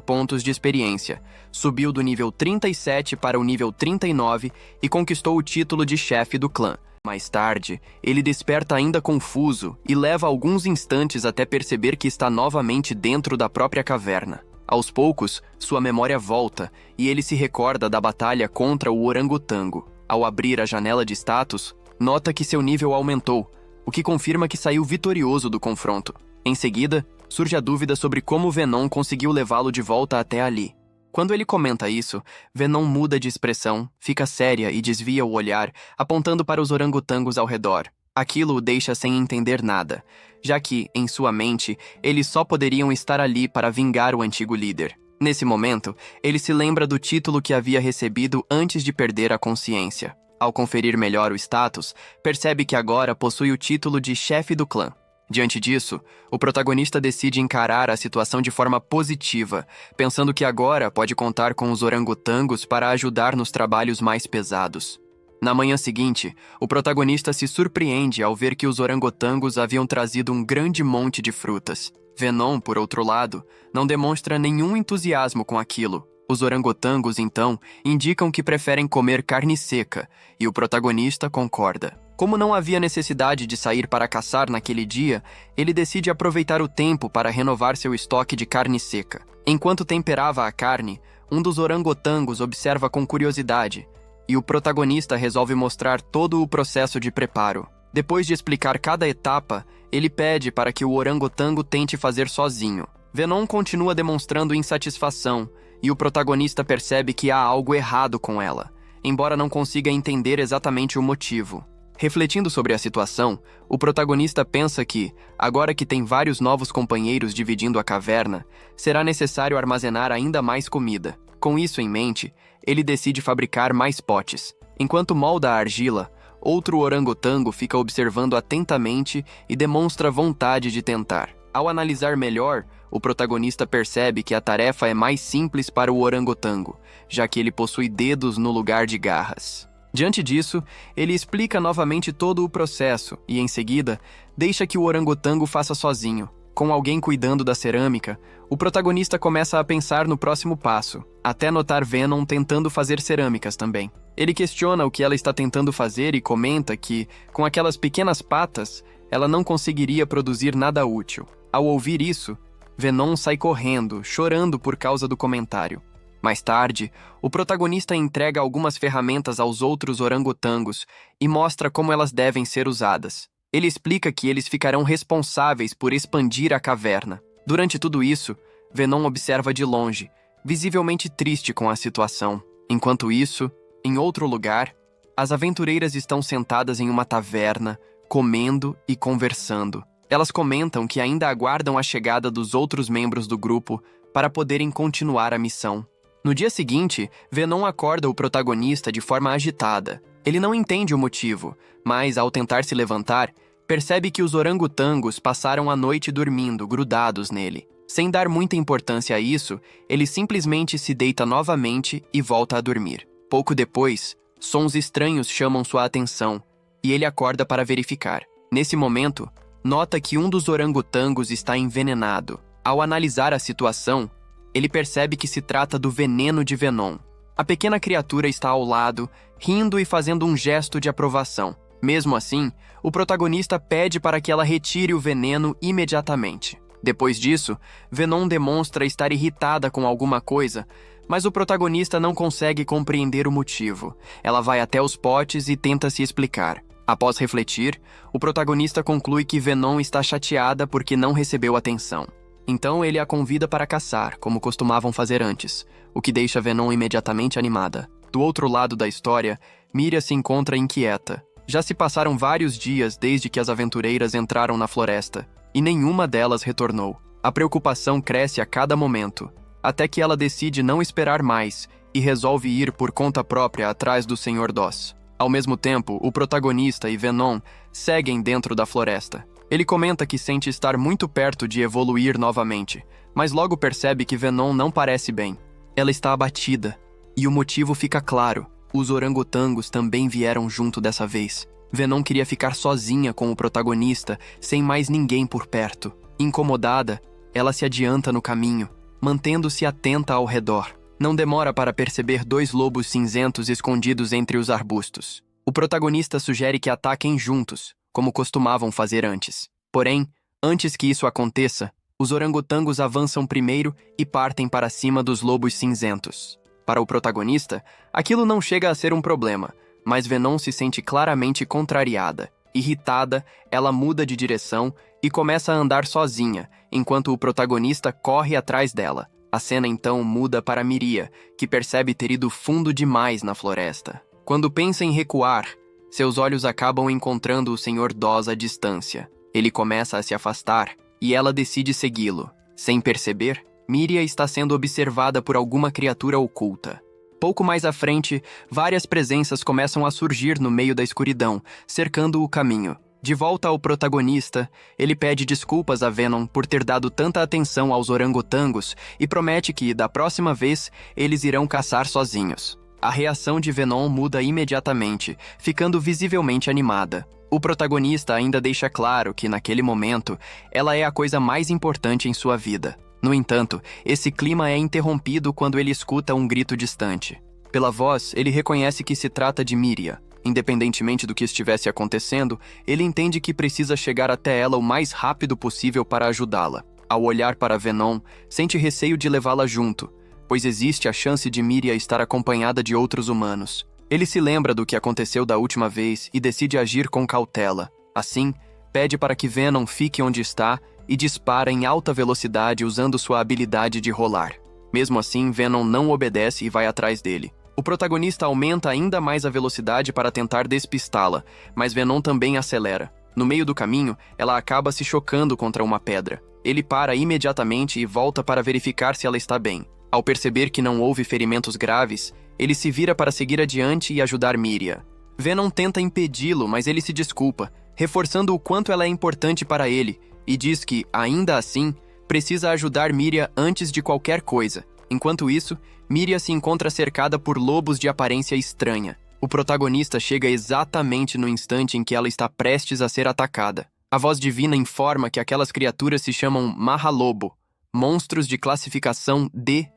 Speaker 1: pontos de experiência, subiu do nível 37 para o nível 39 e conquistou o título de chefe do clã. Mais tarde, ele desperta ainda confuso e leva alguns instantes até perceber que está novamente dentro da própria caverna. Aos poucos, sua memória volta e ele se recorda da batalha contra o orangotango. Ao abrir a janela de status, nota que seu nível aumentou, o que confirma que saiu vitorioso do confronto. Em seguida, surge a dúvida sobre como Venom conseguiu levá-lo de volta até ali. Quando ele comenta isso, Venom muda de expressão, fica séria e desvia o olhar, apontando para os orangotangos ao redor. Aquilo o deixa sem entender nada, já que, em sua mente, eles só poderiam estar ali para vingar o antigo líder. Nesse momento, ele se lembra do título que havia recebido antes de perder a consciência. Ao conferir melhor o status, percebe que agora possui o título de chefe do clã. Diante disso, o protagonista decide encarar a situação de forma positiva, pensando que agora pode contar com os orangotangos para ajudar nos trabalhos mais pesados. Na manhã seguinte, o protagonista se surpreende ao ver que os orangotangos haviam trazido um grande monte de frutas. Venom, por outro lado, não demonstra nenhum entusiasmo com aquilo. Os orangotangos, então, indicam que preferem comer carne seca, e o protagonista concorda. Como não havia necessidade de sair para caçar naquele dia, ele decide aproveitar o tempo para renovar seu estoque de carne seca. Enquanto temperava a carne, um dos orangotangos observa com curiosidade, e o protagonista resolve mostrar todo o processo de preparo. Depois de explicar cada etapa, ele pede para que o orangotango tente fazer sozinho. Venom continua demonstrando insatisfação, e o protagonista percebe que há algo errado com ela, embora não consiga entender exatamente o motivo. Refletindo sobre a situação, o protagonista pensa que, agora que tem vários novos companheiros dividindo a caverna, será necessário armazenar ainda mais comida. Com isso em mente, ele decide fabricar mais potes. Enquanto molda a argila, outro orangotango fica observando atentamente e demonstra vontade de tentar. Ao analisar melhor, o protagonista percebe que a tarefa é mais simples para o orangotango, já que ele possui dedos no lugar de garras. Diante disso, ele explica novamente todo o processo e, em seguida, deixa que o orangotango faça sozinho. Com alguém cuidando da cerâmica, o protagonista começa a pensar no próximo passo, até notar Venom tentando fazer cerâmicas também. Ele questiona o que ela está tentando fazer e comenta que, com aquelas pequenas patas, ela não conseguiria produzir nada útil. Ao ouvir isso, Venom sai correndo, chorando por causa do comentário. Mais tarde, o protagonista entrega algumas ferramentas aos outros orangotangos e mostra como elas devem ser usadas. Ele explica que eles ficarão responsáveis por expandir a caverna. Durante tudo isso, Venom observa de longe, visivelmente triste com a situação. Enquanto isso, em outro lugar, as aventureiras estão sentadas em uma taverna, comendo e conversando. Elas comentam que ainda aguardam a chegada dos outros membros do grupo para poderem continuar a missão. No dia seguinte, Venom acorda o protagonista de forma agitada. Ele não entende o motivo, mas, ao tentar se levantar, percebe que os orangotangos passaram a noite dormindo, grudados nele. Sem dar muita importância a isso, ele simplesmente se deita novamente e volta a dormir. Pouco depois, sons estranhos chamam sua atenção, e ele acorda para verificar. Nesse momento, nota que um dos orangotangos está envenenado. Ao analisar a situação, ele percebe que se trata do veneno de Venom. A pequena criatura está ao lado, rindo e fazendo um gesto de aprovação. Mesmo assim, o protagonista pede para que ela retire o veneno imediatamente. Depois disso, Venom demonstra estar irritada com alguma coisa, mas o protagonista não consegue compreender o motivo. Ela vai até os potes e tenta se explicar. Após refletir, o protagonista conclui que Venom está chateada porque não recebeu atenção. Então ele a convida para caçar, como costumavam fazer antes, o que deixa Venom imediatamente animada. Do outro lado da história, Miriam se encontra inquieta. Já se passaram vários dias desde que as aventureiras entraram na floresta, e nenhuma delas retornou. A preocupação cresce a cada momento, até que ela decide não esperar mais e resolve ir por conta própria atrás do Sr. Doss. Ao mesmo tempo, o protagonista e Venom seguem dentro da floresta. Ele comenta que sente estar muito perto de evoluir novamente, mas logo percebe que Venom não parece bem. Ela está abatida, e o motivo fica claro. Os orangotangos também vieram junto dessa vez. Venom queria ficar sozinha com o protagonista, sem mais ninguém por perto. Incomodada, ela se adianta no caminho, mantendo-se atenta ao redor. Não demora para perceber 2 lobos cinzentos escondidos entre os arbustos. O protagonista sugere que ataquem juntos, como costumavam fazer antes. Porém, antes que isso aconteça, os orangotangos avançam primeiro e partem para cima dos lobos cinzentos. Para o protagonista, aquilo não chega a ser um problema, mas Venom se sente claramente contrariada. Irritada, ela muda de direção e começa a andar sozinha, enquanto o protagonista corre atrás dela. A cena então muda para Miria, que percebe ter ido fundo demais na floresta. Quando pensa em recuar, seus olhos acabam encontrando o Sr. Doz à distância. Ele começa a se afastar e ela decide segui-lo. Sem perceber, Miria está sendo observada por alguma criatura oculta. Pouco mais à frente, várias presenças começam a surgir no meio da escuridão, cercando o caminho. De volta ao protagonista, ele pede desculpas a Venom por ter dado tanta atenção aos orangotangos e promete que, da próxima vez, eles irão caçar sozinhos. A reação de Venom muda imediatamente, ficando visivelmente animada. O protagonista ainda deixa claro que, naquele momento, ela é a coisa mais importante em sua vida. No entanto, esse clima é interrompido quando ele escuta um grito distante. Pela voz, ele reconhece que se trata de Miria. Independentemente do que estivesse acontecendo, ele entende que precisa chegar até ela o mais rápido possível para ajudá-la. Ao olhar para Venom, sente receio de levá-la junto, pois existe a chance de Miria estar acompanhada de outros humanos. Ele se lembra do que aconteceu da última vez e decide agir com cautela. Assim, pede para que Venom fique onde está e dispara em alta velocidade usando sua habilidade de rolar. Mesmo assim, Venom não obedece e vai atrás dele. O protagonista aumenta ainda mais a velocidade para tentar despistá-la, mas Venom também acelera. No meio do caminho, ela acaba se chocando contra uma pedra. Ele para imediatamente e volta para verificar se ela está bem. Ao perceber que não houve ferimentos graves, ele se vira para seguir adiante e ajudar Miria. Venom tenta impedi-lo, mas ele se desculpa, reforçando o quanto ela é importante para ele, e diz que, ainda assim, precisa ajudar Miria antes de qualquer coisa. Enquanto isso, Miria se encontra cercada por lobos de aparência estranha. O protagonista chega exatamente no instante em que ela está prestes a ser atacada. A voz divina informa que aquelas criaturas se chamam Mahalobo, monstros de classificação D-.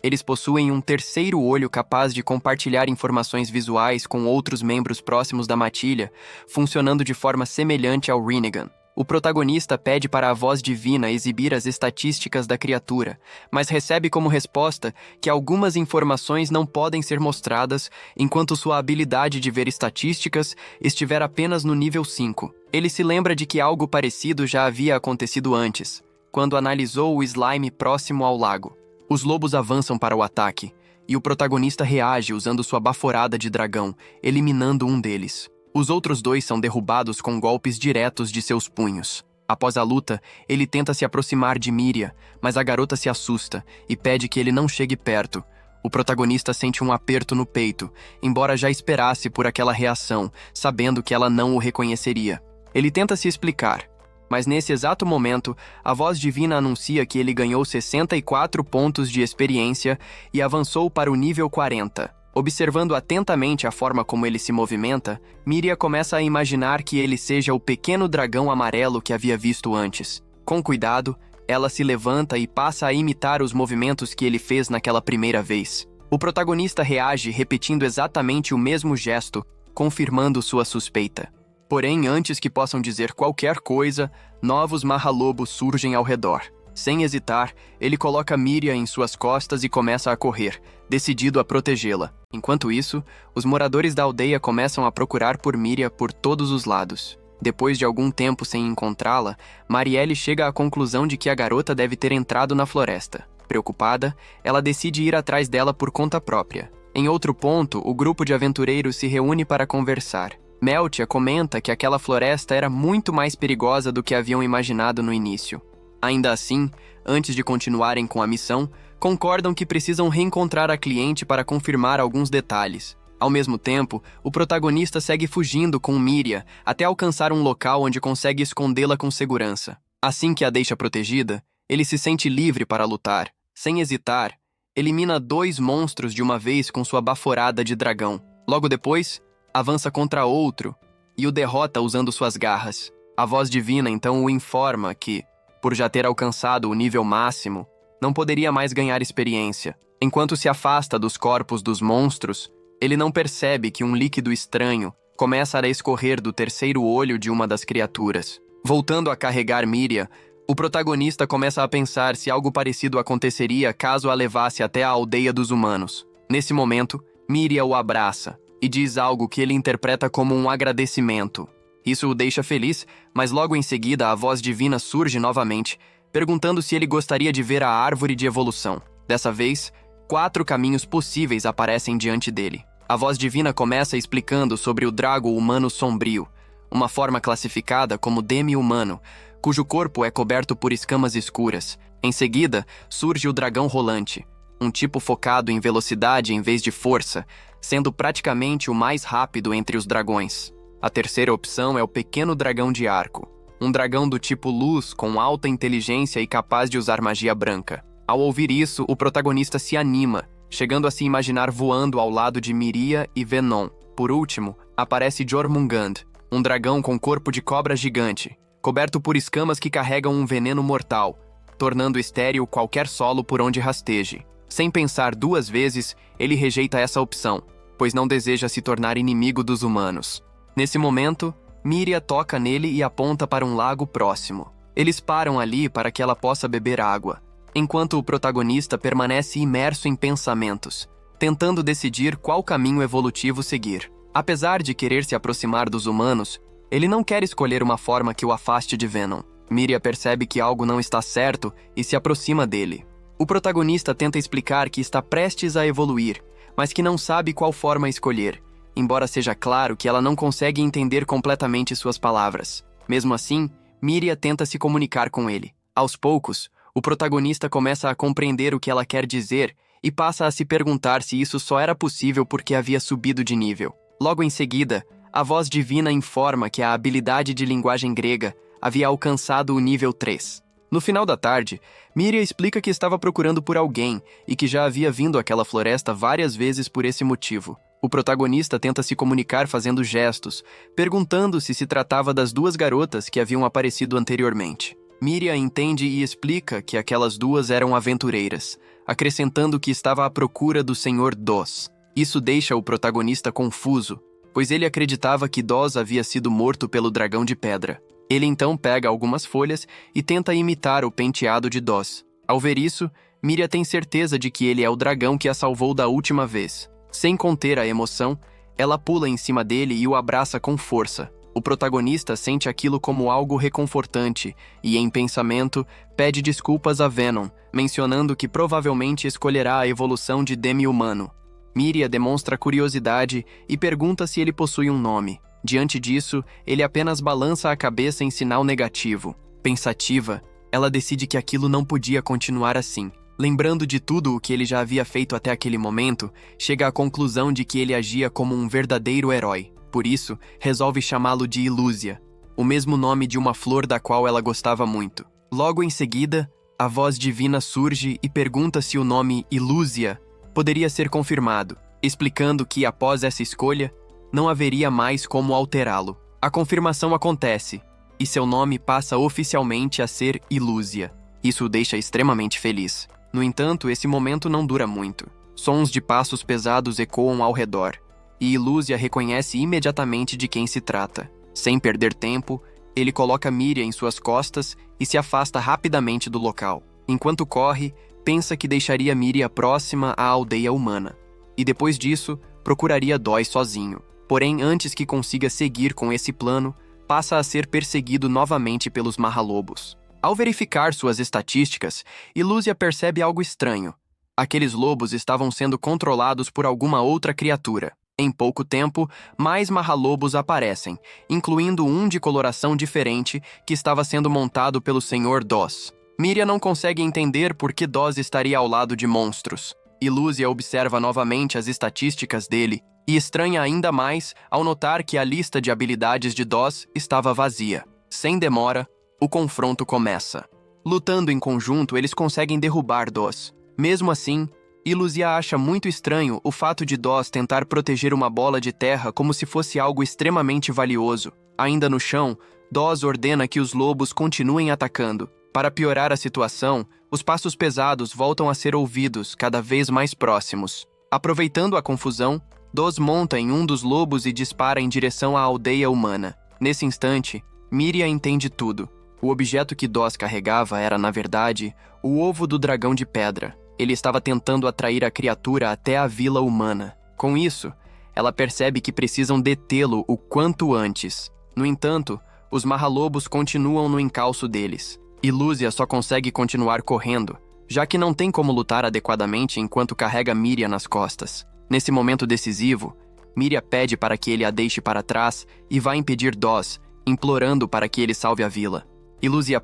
Speaker 1: Eles possuem um terceiro olho capaz de compartilhar informações visuais com outros membros próximos da matilha, funcionando de forma semelhante ao Rinnegan. O protagonista pede para a voz divina exibir as estatísticas da criatura, mas recebe como resposta que algumas informações não podem ser mostradas enquanto sua habilidade de ver estatísticas estiver apenas no nível 5. Ele se lembra de que algo parecido já havia acontecido antes, quando analisou o slime próximo ao lago. Os lobos avançam para o ataque, e o protagonista reage usando sua baforada de dragão, eliminando um deles. Os outros 2 são derrubados com golpes diretos de seus punhos. Após a luta, ele tenta se aproximar de Miria, mas a garota se assusta e pede que ele não chegue perto. O protagonista sente um aperto no peito, embora já esperasse por aquela reação, sabendo que ela não o reconheceria. Ele tenta se explicar, mas nesse exato momento, a voz divina anuncia que ele ganhou 64 pontos de experiência e avançou para o nível 40. Observando atentamente a forma como ele se movimenta, Miria começa a imaginar que ele seja o pequeno dragão amarelo que havia visto antes. Com cuidado, ela se levanta e passa a imitar os movimentos que ele fez naquela primeira vez. O protagonista reage repetindo exatamente o mesmo gesto, confirmando sua suspeita. Porém, antes que possam dizer qualquer coisa, novos Mahalobos surgem ao redor. Sem hesitar, ele coloca Miria em suas costas e começa a correr, decidido a protegê-la. Enquanto isso, os moradores da aldeia começam a procurar por Miria por todos os lados. Depois de algum tempo sem encontrá-la, Marielle chega à conclusão de que a garota deve ter entrado na floresta. Preocupada, ela decide ir atrás dela por conta própria. Em outro ponto, o grupo de aventureiros se reúne para conversar. Meltia comenta que aquela floresta era muito mais perigosa do que haviam imaginado no início. Ainda assim, antes de continuarem com a missão, concordam que precisam reencontrar a cliente para confirmar alguns detalhes. Ao mesmo tempo, o protagonista segue fugindo com Miria até alcançar um local onde consegue escondê-la com segurança. Assim que a deixa protegida, ele se sente livre para lutar. Sem hesitar, elimina 2 monstros de uma vez com sua baforada de dragão. Logo depois, avança contra outro e o derrota usando suas garras. A voz divina então o informa que, por já ter alcançado o nível máximo, não poderia mais ganhar experiência. Enquanto se afasta dos corpos dos monstros, ele não percebe que um líquido estranho começa a escorrer do terceiro olho de uma das criaturas. Voltando a carregar Miria, o protagonista começa a pensar se algo parecido aconteceria caso a levasse até a aldeia dos humanos. Nesse momento, Miria o abraça e diz algo que ele interpreta como um agradecimento. Isso o deixa feliz, mas logo em seguida a voz divina surge novamente, perguntando se ele gostaria de ver a árvore de evolução. Dessa vez, 4 caminhos possíveis aparecem diante dele. A voz divina começa explicando sobre o drago humano sombrio, uma forma classificada como demi-humano, cujo corpo é coberto por escamas escuras. Em seguida, surge o dragão rolante, um tipo focado em velocidade em vez de força, sendo praticamente o mais rápido entre os dragões. A terceira opção é o pequeno dragão de arco, um dragão do tipo luz com alta inteligência e capaz de usar magia branca. Ao ouvir isso, o protagonista se anima, chegando a se imaginar voando ao lado de Miria e Venom. Por último, aparece Jormungand, um dragão com corpo de cobra gigante, coberto por escamas que carregam um veneno mortal, tornando estéril qualquer solo por onde rasteje. Sem pensar 2 vezes, ele rejeita essa opção, pois não deseja se tornar inimigo dos humanos. Nesse momento, Miria toca nele e aponta para um lago próximo. Eles param ali para que ela possa beber água, enquanto o protagonista permanece imerso em pensamentos, tentando decidir qual caminho evolutivo seguir. Apesar de querer se aproximar dos humanos, ele não quer escolher uma forma que o afaste de Venom. Miria percebe que algo não está certo e se aproxima dele. O protagonista tenta explicar que está prestes a evoluir, mas que não sabe qual forma escolher, embora seja claro que ela não consegue entender completamente suas palavras. Mesmo assim, Miria tenta se comunicar com ele. Aos poucos, o protagonista começa a compreender o que ela quer dizer e passa a se perguntar se isso só era possível porque havia subido de nível. Logo em seguida, a voz divina informa que a habilidade de linguagem grega havia alcançado o nível 3. No final da tarde, Miria explica que estava procurando por alguém e que já havia vindo àquela floresta várias vezes por esse motivo. O protagonista tenta se comunicar fazendo gestos, perguntando se tratava das 2 garotas que haviam aparecido anteriormente. Miria entende e explica que aquelas 2 eram aventureiras, acrescentando que estava à procura do Senhor Dos. Isso deixa o protagonista confuso, pois ele acreditava que Dos havia sido morto pelo dragão de pedra. Ele então pega algumas folhas e tenta imitar o penteado de Dos. Ao ver isso, Miria tem certeza de que ele é o dragão que a salvou da última vez. Sem conter a emoção, ela pula em cima dele e o abraça com força. O protagonista sente aquilo como algo reconfortante e, em pensamento, pede desculpas a Venom, mencionando que provavelmente escolherá a evolução de demi-humano. Miria demonstra curiosidade e pergunta se ele possui um nome. Diante disso, ele apenas balança a cabeça em sinal negativo. Pensativa, ela decide que aquilo não podia continuar assim. Lembrando de tudo o que ele já havia feito até aquele momento, chega à conclusão de que ele agia como um verdadeiro herói. Por isso, resolve chamá-lo de Ilúzia, o mesmo nome de uma flor da qual ela gostava muito. Logo em seguida, a voz divina surge e pergunta se o nome Ilúzia poderia ser confirmado, explicando que, após essa escolha, não haveria mais como alterá-lo. A confirmação acontece, e seu nome passa oficialmente a ser Ilúzia. Isso o deixa extremamente feliz. No entanto, esse momento não dura muito. Sons de passos pesados ecoam ao redor, e Ilúzia reconhece imediatamente de quem se trata. Sem perder tempo, ele coloca Miria em suas costas e se afasta rapidamente do local. Enquanto corre, pensa que deixaria Miria próxima à aldeia humana, e depois disso, procuraria Dos sozinho. Porém, antes que consiga seguir com esse plano, passa a ser perseguido novamente pelos Mahalobos. Ao verificar suas estatísticas, Ilúzia percebe algo estranho. Aqueles lobos estavam sendo controlados por alguma outra criatura. Em pouco tempo, mais Mahalobos aparecem, incluindo um de coloração diferente que estava sendo montado pelo Senhor Dos. Miria não consegue entender por que Dos estaria ao lado de monstros. Ilúzia observa novamente as estatísticas dele e estranha ainda mais ao notar que a lista de habilidades de Doz estava vazia. Sem demora, o confronto começa. Lutando em conjunto, eles conseguem derrubar Doz. Mesmo assim, Ilúzia acha muito estranho o fato de Doz tentar proteger uma bola de terra como se fosse algo extremamente valioso. Ainda no chão, Doz ordena que os lobos continuem atacando. Para piorar a situação, os passos pesados voltam a ser ouvidos cada vez mais próximos. Aproveitando a confusão, Doz monta em um dos lobos e dispara em direção à aldeia humana. Nesse instante, Miria entende tudo. O objeto que Doz carregava era, na verdade, o ovo do dragão de pedra. Ele estava tentando atrair a criatura até a vila humana. Com isso, ela percebe que precisam detê-lo o quanto antes. No entanto, os marralobos continuam no encalço deles. Ilúzia só consegue continuar correndo, já que não tem como lutar adequadamente enquanto carrega Miria nas costas. Nesse momento decisivo, Miria pede para que ele a deixe para trás e vai impedir Doz, implorando para que ele salve a vila. Ilúzia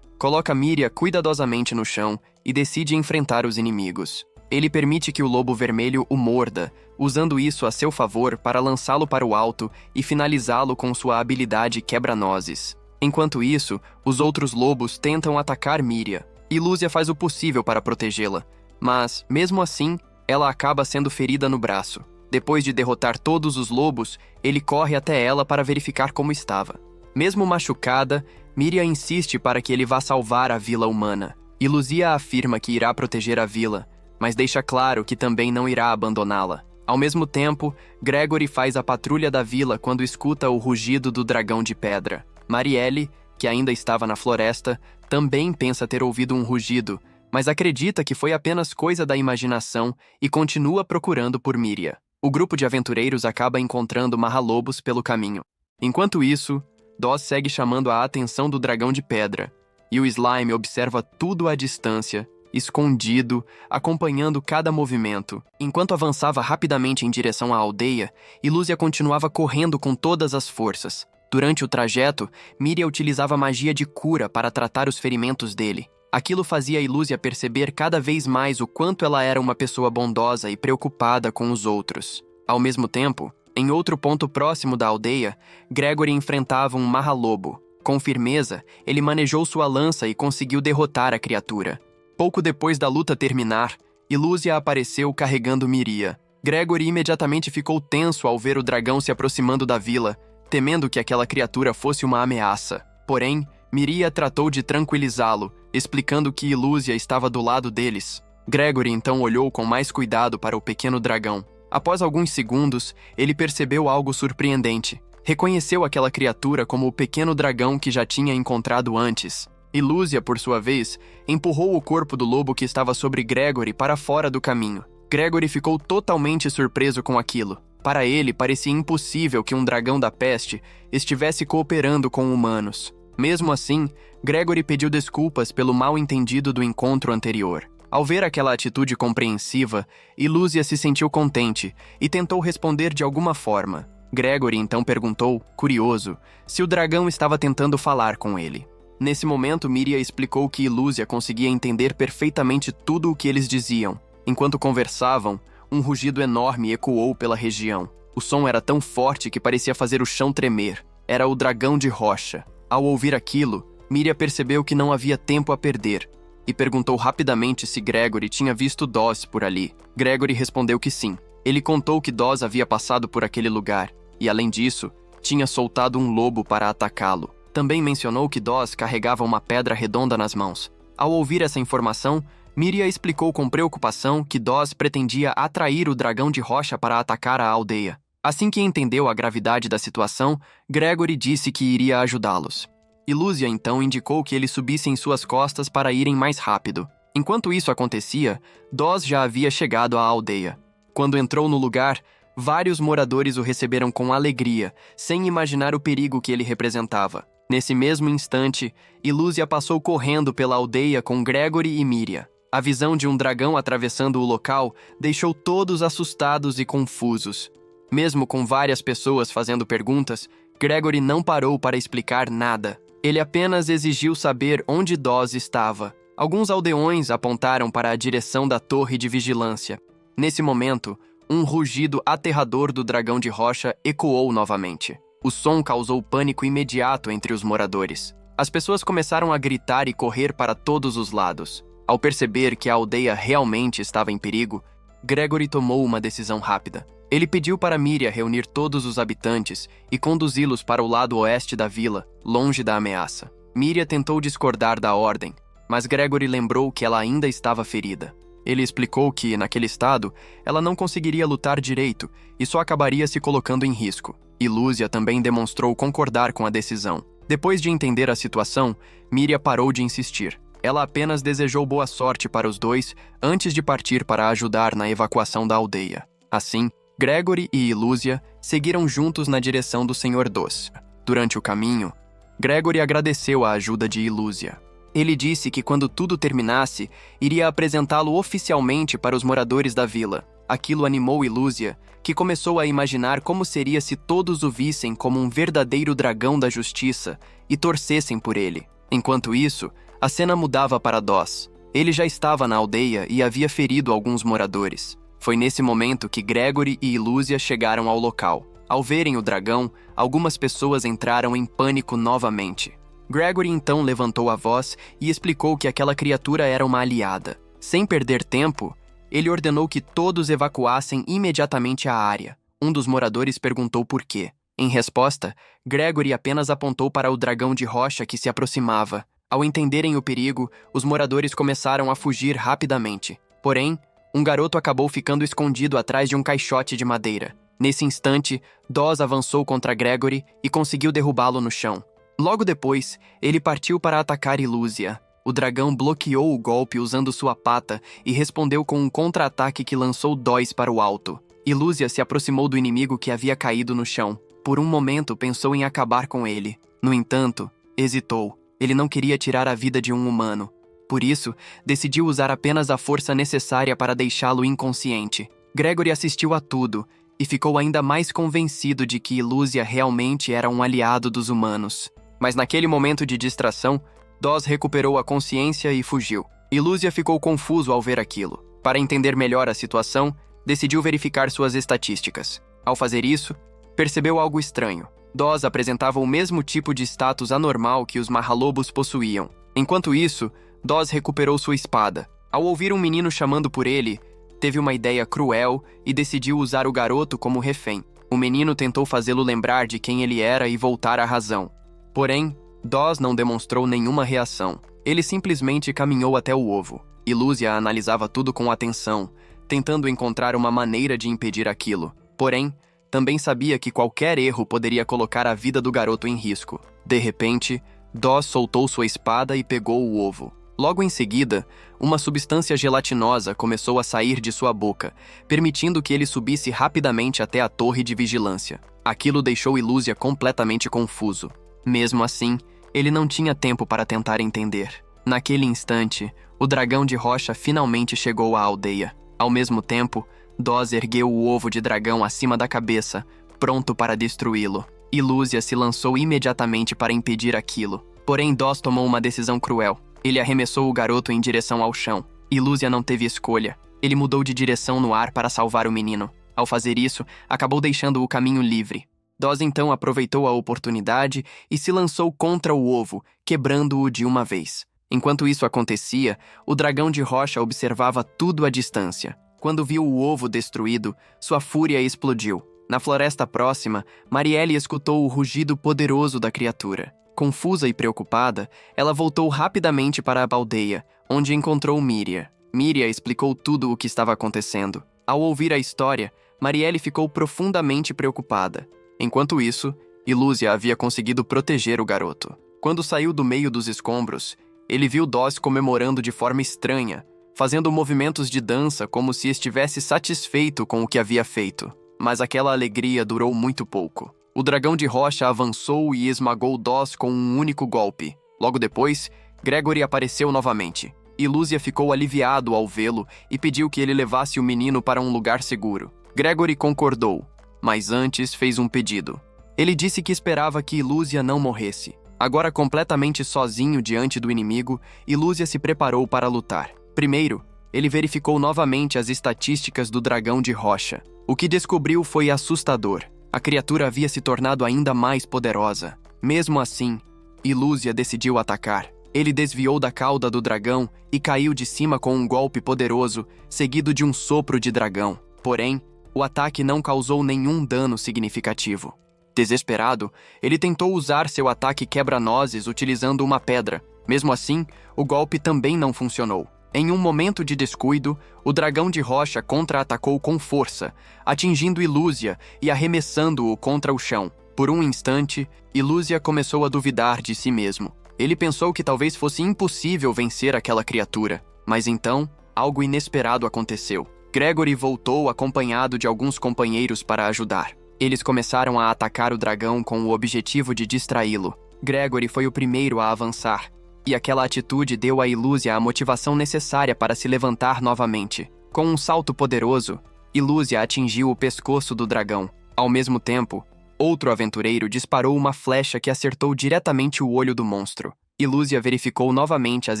Speaker 1: coloca Miria cuidadosamente no chão e decide enfrentar os inimigos. Ele permite que o lobo vermelho o morda, usando isso a seu favor para lançá-lo para o alto e finalizá-lo com sua habilidade quebra-nozes. Enquanto isso, os outros lobos tentam atacar Miria. Ilúzia faz o possível para protegê-la, mas, mesmo assim, ela acaba sendo ferida no braço. Depois de derrotar todos os lobos, ele corre até ela para verificar como estava. Mesmo machucada, Miria insiste para que ele vá salvar a vila humana. Ilúzia afirma que irá proteger a vila, mas deixa claro que também não irá abandoná-la. Ao mesmo tempo, Gregory faz a patrulha da vila quando escuta o rugido do dragão de pedra. Marielle, que ainda estava na floresta, também pensa ter ouvido um rugido, mas acredita que foi apenas coisa da imaginação e continua procurando por Miria. O grupo de aventureiros acaba encontrando marralobos pelo caminho. Enquanto isso, Doz segue chamando a atenção do dragão de pedra, e o Slime observa tudo à distância, escondido, acompanhando cada movimento. Enquanto avançava rapidamente em direção à aldeia, Ilúzia continuava correndo com todas as forças. Durante o trajeto, Miria utilizava magia de cura para tratar os ferimentos dele. Aquilo fazia Ilúzia perceber cada vez mais o quanto ela era uma pessoa bondosa e preocupada com os outros. Ao mesmo tempo, em outro ponto próximo da aldeia, Gregory enfrentava um marralobo. Com firmeza, ele manejou sua lança e conseguiu derrotar a criatura. Pouco depois da luta terminar, Ilúzia apareceu carregando Miria. Gregory imediatamente ficou tenso ao ver o dragão se aproximando da vila, temendo que aquela criatura fosse uma ameaça. Porém, Miria tratou de tranquilizá-lo, explicando que Ilúzia estava do lado deles. Gregory então olhou com mais cuidado para o pequeno dragão. Após alguns segundos, ele percebeu algo surpreendente. Reconheceu aquela criatura como o pequeno dragão que já tinha encontrado antes. Ilúzia, por sua vez, empurrou o corpo do lobo que estava sobre Gregory para fora do caminho. Gregory ficou totalmente surpreso com aquilo. Para ele, parecia impossível que um dragão da peste estivesse cooperando com humanos. Mesmo assim, Gregory pediu desculpas pelo mal-entendido do encontro anterior. Ao ver aquela atitude compreensiva, Ilúzia se sentiu contente e tentou responder de alguma forma. Gregory então perguntou, curioso, se o dragão estava tentando falar com ele. Nesse momento, Miria explicou que Ilúzia conseguia entender perfeitamente tudo o que eles diziam. Enquanto conversavam, um rugido enorme ecoou pela região. O som era tão forte que parecia fazer o chão tremer. Era o dragão de rocha. Ao ouvir aquilo, Miria percebeu que não havia tempo a perder e perguntou rapidamente se Gregory tinha visto Doz por ali. Gregory respondeu que sim. Ele contou que Doz havia passado por aquele lugar e, além disso, tinha soltado um lobo para atacá-lo. Também mencionou que Doz carregava uma pedra redonda nas mãos. Ao ouvir essa informação, Miria explicou com preocupação que Doz pretendia atrair o dragão de rocha para atacar a aldeia. Assim que entendeu a gravidade da situação, Gregory disse que iria ajudá-los. Ilúzia então indicou que eles subissem suas costas para irem mais rápido. Enquanto isso acontecia, Doz já havia chegado à aldeia. Quando entrou no lugar, vários moradores o receberam com alegria, sem imaginar o perigo que ele representava. Nesse mesmo instante, Ilúzia passou correndo pela aldeia com Gregory e Miria. A visão de um dragão atravessando o local deixou todos assustados e confusos. Mesmo com várias pessoas fazendo perguntas, Gregory não parou para explicar nada. Ele apenas exigiu saber onde Doz estava. Alguns aldeões apontaram para a direção da torre de vigilância. Nesse momento, um rugido aterrador do dragão de rocha ecoou novamente. O som causou pânico imediato entre os moradores. As pessoas começaram a gritar e correr para todos os lados. Ao perceber que a aldeia realmente estava em perigo, Gregory tomou uma decisão rápida. Ele pediu para Miria reunir todos os habitantes e conduzi-los para o lado oeste da vila, longe da ameaça. Miria tentou discordar da ordem, mas Gregory lembrou que ela ainda estava ferida. Ele explicou que, naquele estado, ela não conseguiria lutar direito e só acabaria se colocando em risco. E Lúcia também demonstrou concordar com a decisão. Depois de entender a situação, Miria parou de insistir. Ela apenas desejou boa sorte para os dois antes de partir para ajudar na evacuação da aldeia. Assim, Gregory e Lúcia seguiram juntos na direção do Senhor Dos. Durante o caminho, Gregory agradeceu a ajuda de Lúcia. Ele disse que quando tudo terminasse, iria apresentá-lo oficialmente para os moradores da vila. Aquilo animou Lúcia, que começou a imaginar como seria se todos o vissem como um verdadeiro dragão da justiça e torcessem por ele. Enquanto isso, a cena mudava para Dos. Ele já estava na aldeia e havia ferido alguns moradores. Foi nesse momento que Gregory e Lúcia chegaram ao local. Ao verem o dragão, algumas pessoas entraram em pânico novamente. Gregory então levantou a voz e explicou que aquela criatura era uma aliada. Sem perder tempo, ele ordenou que todos evacuassem imediatamente a área. Um dos moradores perguntou por quê. Em resposta, Gregory apenas apontou para o dragão de rocha que se aproximava. Ao entenderem o perigo, os moradores começaram a fugir rapidamente. Porém, um garoto acabou ficando escondido atrás de um caixote de madeira. Nesse instante, Dos avançou contra Gregory e conseguiu derrubá-lo no chão. Logo depois, ele partiu para atacar Lúcia. O dragão bloqueou o golpe usando sua pata e respondeu com um contra-ataque que lançou Dos para o alto. Lúcia se aproximou do inimigo que havia caído no chão. Por um momento, pensou em acabar com ele. No entanto, hesitou. Ele não queria tirar a vida de um humano. Por isso, decidiu usar apenas a força necessária para deixá-lo inconsciente. Gregory assistiu a tudo e ficou ainda mais convencido de que Lúcia realmente era um aliado dos humanos. Mas naquele momento de distração, Dos recuperou a consciência e fugiu. Lúcia ficou confuso ao ver aquilo. Para entender melhor a situação, decidiu verificar suas estatísticas. Ao fazer isso, percebeu algo estranho. Dos apresentava o mesmo tipo de status anormal que os Mahalobos possuíam. Enquanto isso, Dos recuperou sua espada. Ao ouvir um menino chamando por ele, teve uma ideia cruel e decidiu usar o garoto como refém. O menino tentou fazê-lo lembrar de quem ele era e voltar à razão. Porém, Dos não demonstrou nenhuma reação. Ele simplesmente caminhou até o ovo. Lúcia analisava tudo com atenção, tentando encontrar uma maneira de impedir aquilo. Porém, também sabia que qualquer erro poderia colocar a vida do garoto em risco. De repente, Dos soltou sua espada e pegou o ovo. Logo em seguida, uma substância gelatinosa começou a sair de sua boca, permitindo que ele subisse rapidamente até a torre de vigilância. Aquilo deixou Lúcia completamente confuso. Mesmo assim, ele não tinha tempo para tentar entender. Naquele instante, o dragão de rocha finalmente chegou à aldeia. Ao mesmo tempo, Dos ergueu o ovo de dragão acima da cabeça, pronto para destruí-lo. Lúcia se lançou imediatamente para impedir aquilo. Porém, Dos tomou uma decisão cruel. Ele arremessou o garoto em direção ao chão. Lúcia não teve escolha. Ele mudou de direção no ar para salvar o menino. Ao fazer isso, acabou deixando o caminho livre. Dos então aproveitou a oportunidade e se lançou contra o ovo, quebrando-o de uma vez. Enquanto isso acontecia, o dragão de rocha observava tudo à distância. Quando viu o ovo destruído, sua fúria explodiu. Na floresta próxima, Marielle escutou o rugido poderoso da criatura. Confusa e preocupada, ela voltou rapidamente para a aldeia, onde encontrou Miria. Miria explicou tudo o que estava acontecendo. Ao ouvir a história, Marielle ficou profundamente preocupada. Enquanto isso, Lúcia havia conseguido proteger o garoto. Quando saiu do meio dos escombros, ele viu Dos comemorando de forma estranha, fazendo movimentos de dança como se estivesse satisfeito com o que havia feito. Mas aquela alegria durou muito pouco. O dragão de rocha avançou e esmagou Dos com um único golpe. Logo depois, Gregory apareceu novamente. Lúcia ficou aliviado ao vê-lo e pediu que ele levasse o menino para um lugar seguro. Gregory concordou, mas antes fez um pedido. Ele disse que esperava que Lúcia não morresse. Agora completamente sozinho diante do inimigo, Lúcia se preparou para lutar. Primeiro, ele verificou novamente as estatísticas do dragão de rocha. O que descobriu foi assustador. A criatura havia se tornado ainda mais poderosa. Mesmo assim, Ilúzia decidiu atacar. Ele desviou da cauda do dragão e caiu de cima com um golpe poderoso, seguido de um sopro de dragão. Porém, o ataque não causou nenhum dano significativo. Desesperado, ele tentou usar seu ataque quebra-nozes utilizando uma pedra. Mesmo assim, o golpe também não funcionou. Em um momento de descuido, o dragão de rocha contra-atacou com força, atingindo Ilúzia e arremessando-o contra o chão. Por um instante, Ilúzia começou a duvidar de si mesmo. Ele pensou que talvez fosse impossível vencer aquela criatura. Mas então, algo inesperado aconteceu. Gregory voltou acompanhado de alguns companheiros para ajudar. Eles começaram a atacar o dragão com o objetivo de distraí-lo. Gregory foi o primeiro a avançar, e aquela atitude deu a Ilúzia a motivação necessária para se levantar novamente. Com um salto poderoso, Ilúzia atingiu o pescoço do dragão. Ao mesmo tempo, outro aventureiro disparou uma flecha que acertou diretamente o olho do monstro. Ilúzia verificou novamente as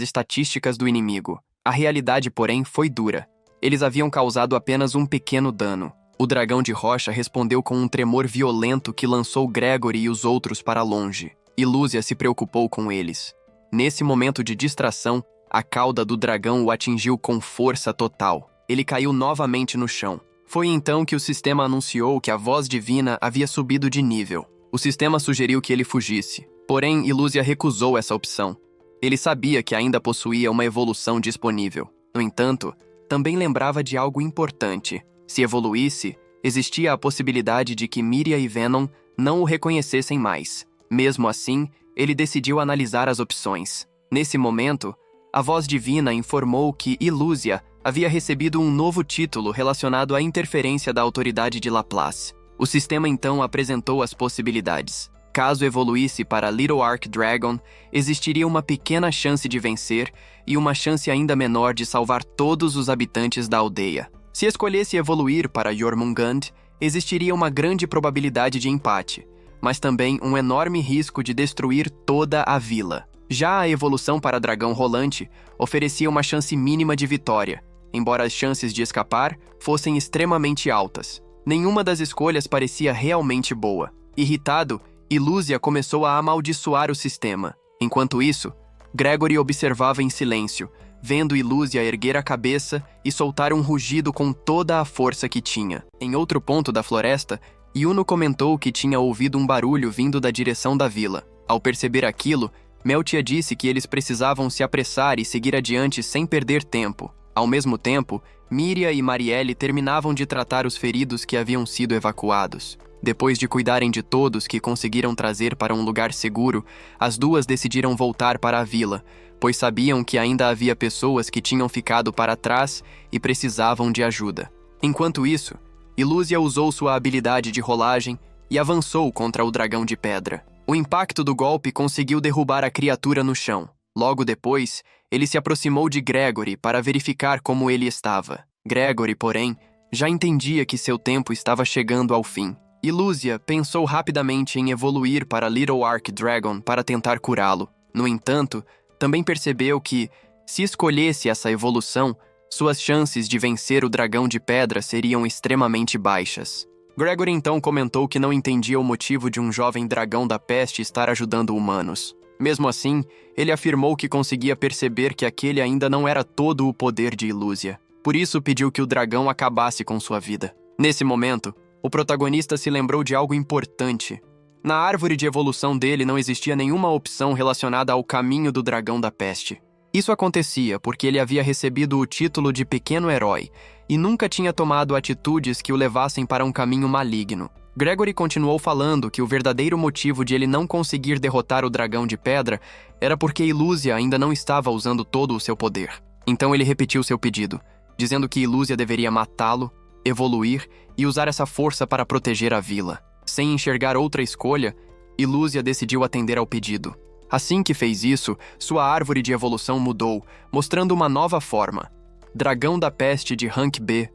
Speaker 1: estatísticas do inimigo. A realidade, porém, foi dura. Eles haviam causado apenas um pequeno dano. O dragão de rocha respondeu com um tremor violento que lançou Gregory e os outros para longe. Ilúzia se preocupou com eles. Nesse momento de distração, a cauda do dragão o atingiu com força total. Ele caiu novamente no chão. Foi então que o sistema anunciou que a voz divina havia subido de nível. O sistema sugeriu que ele fugisse. Porém, Ilúzia recusou essa opção. Ele sabia que ainda possuía uma evolução disponível. No entanto, também lembrava de algo importante. Se evoluísse, existia a possibilidade de que Miria e Venom não o reconhecessem mais. Mesmo assim, ele decidiu analisar as opções. Nesse momento, a voz divina informou que Ilúzia havia recebido um novo título relacionado à interferência da autoridade de Laplace. O sistema então apresentou as possibilidades. Caso evoluísse para Little Ark Dragon, existiria uma pequena chance de vencer e uma chance ainda menor de salvar todos os habitantes da aldeia. Se escolhesse evoluir para Jormungand, existiria uma grande probabilidade de empate, mas também um enorme risco de destruir toda a vila. Já a evolução para Dragão Rolante oferecia uma chance mínima de vitória, embora as chances de escapar fossem extremamente altas. Nenhuma das escolhas parecia realmente boa. Irritado, Ilúzia começou a amaldiçoar o sistema. Enquanto isso, Gregory observava em silêncio, vendo Ilúzia erguer a cabeça e soltar um rugido com toda a força que tinha. Em outro ponto da floresta, Yuno comentou que tinha ouvido um barulho vindo da direção da vila. Ao perceber aquilo, Meltia disse que eles precisavam se apressar e seguir adiante sem perder tempo. Ao mesmo tempo, Miria e Marielle terminavam de tratar os feridos que haviam sido evacuados. Depois de cuidarem de todos que conseguiram trazer para um lugar seguro, as duas decidiram voltar para a vila, pois sabiam que ainda havia pessoas que tinham ficado para trás e precisavam de ajuda. Enquanto isso, Ilúzia usou sua habilidade de rolagem e avançou contra o dragão de pedra. O impacto do golpe conseguiu derrubar a criatura no chão. Logo depois, ele se aproximou de Gregory para verificar como ele estava. Gregory, porém, já entendia que seu tempo estava chegando ao fim. Ilúzia pensou rapidamente em evoluir para Little Ark Dragon para tentar curá-lo. No entanto, também percebeu que, se escolhesse essa evolução, suas chances de vencer o dragão de pedra seriam extremamente baixas. Gregory então comentou que não entendia o motivo de um jovem dragão da peste estar ajudando humanos. Mesmo assim, ele afirmou que conseguia perceber que aquele ainda não era todo o poder de Ilúzia. Por isso pediu que o dragão acabasse com sua vida. Nesse momento, o protagonista se lembrou de algo importante. Na árvore de evolução dele não existia nenhuma opção relacionada ao caminho do dragão da peste. Isso acontecia porque ele havia recebido o título de pequeno herói e nunca tinha tomado atitudes que o levassem para um caminho maligno. Gregory continuou falando que o verdadeiro motivo de ele não conseguir derrotar o dragão de pedra era porque Ilúzia ainda não estava usando todo o seu poder. Então ele repetiu seu pedido, dizendo que Ilúzia deveria matá-lo, evoluir e usar essa força para proteger a vila. Sem enxergar outra escolha, Ilúzia decidiu atender ao pedido. Assim que fez isso, sua árvore de evolução mudou, mostrando uma nova forma. Dragão da Peste de Rank B-.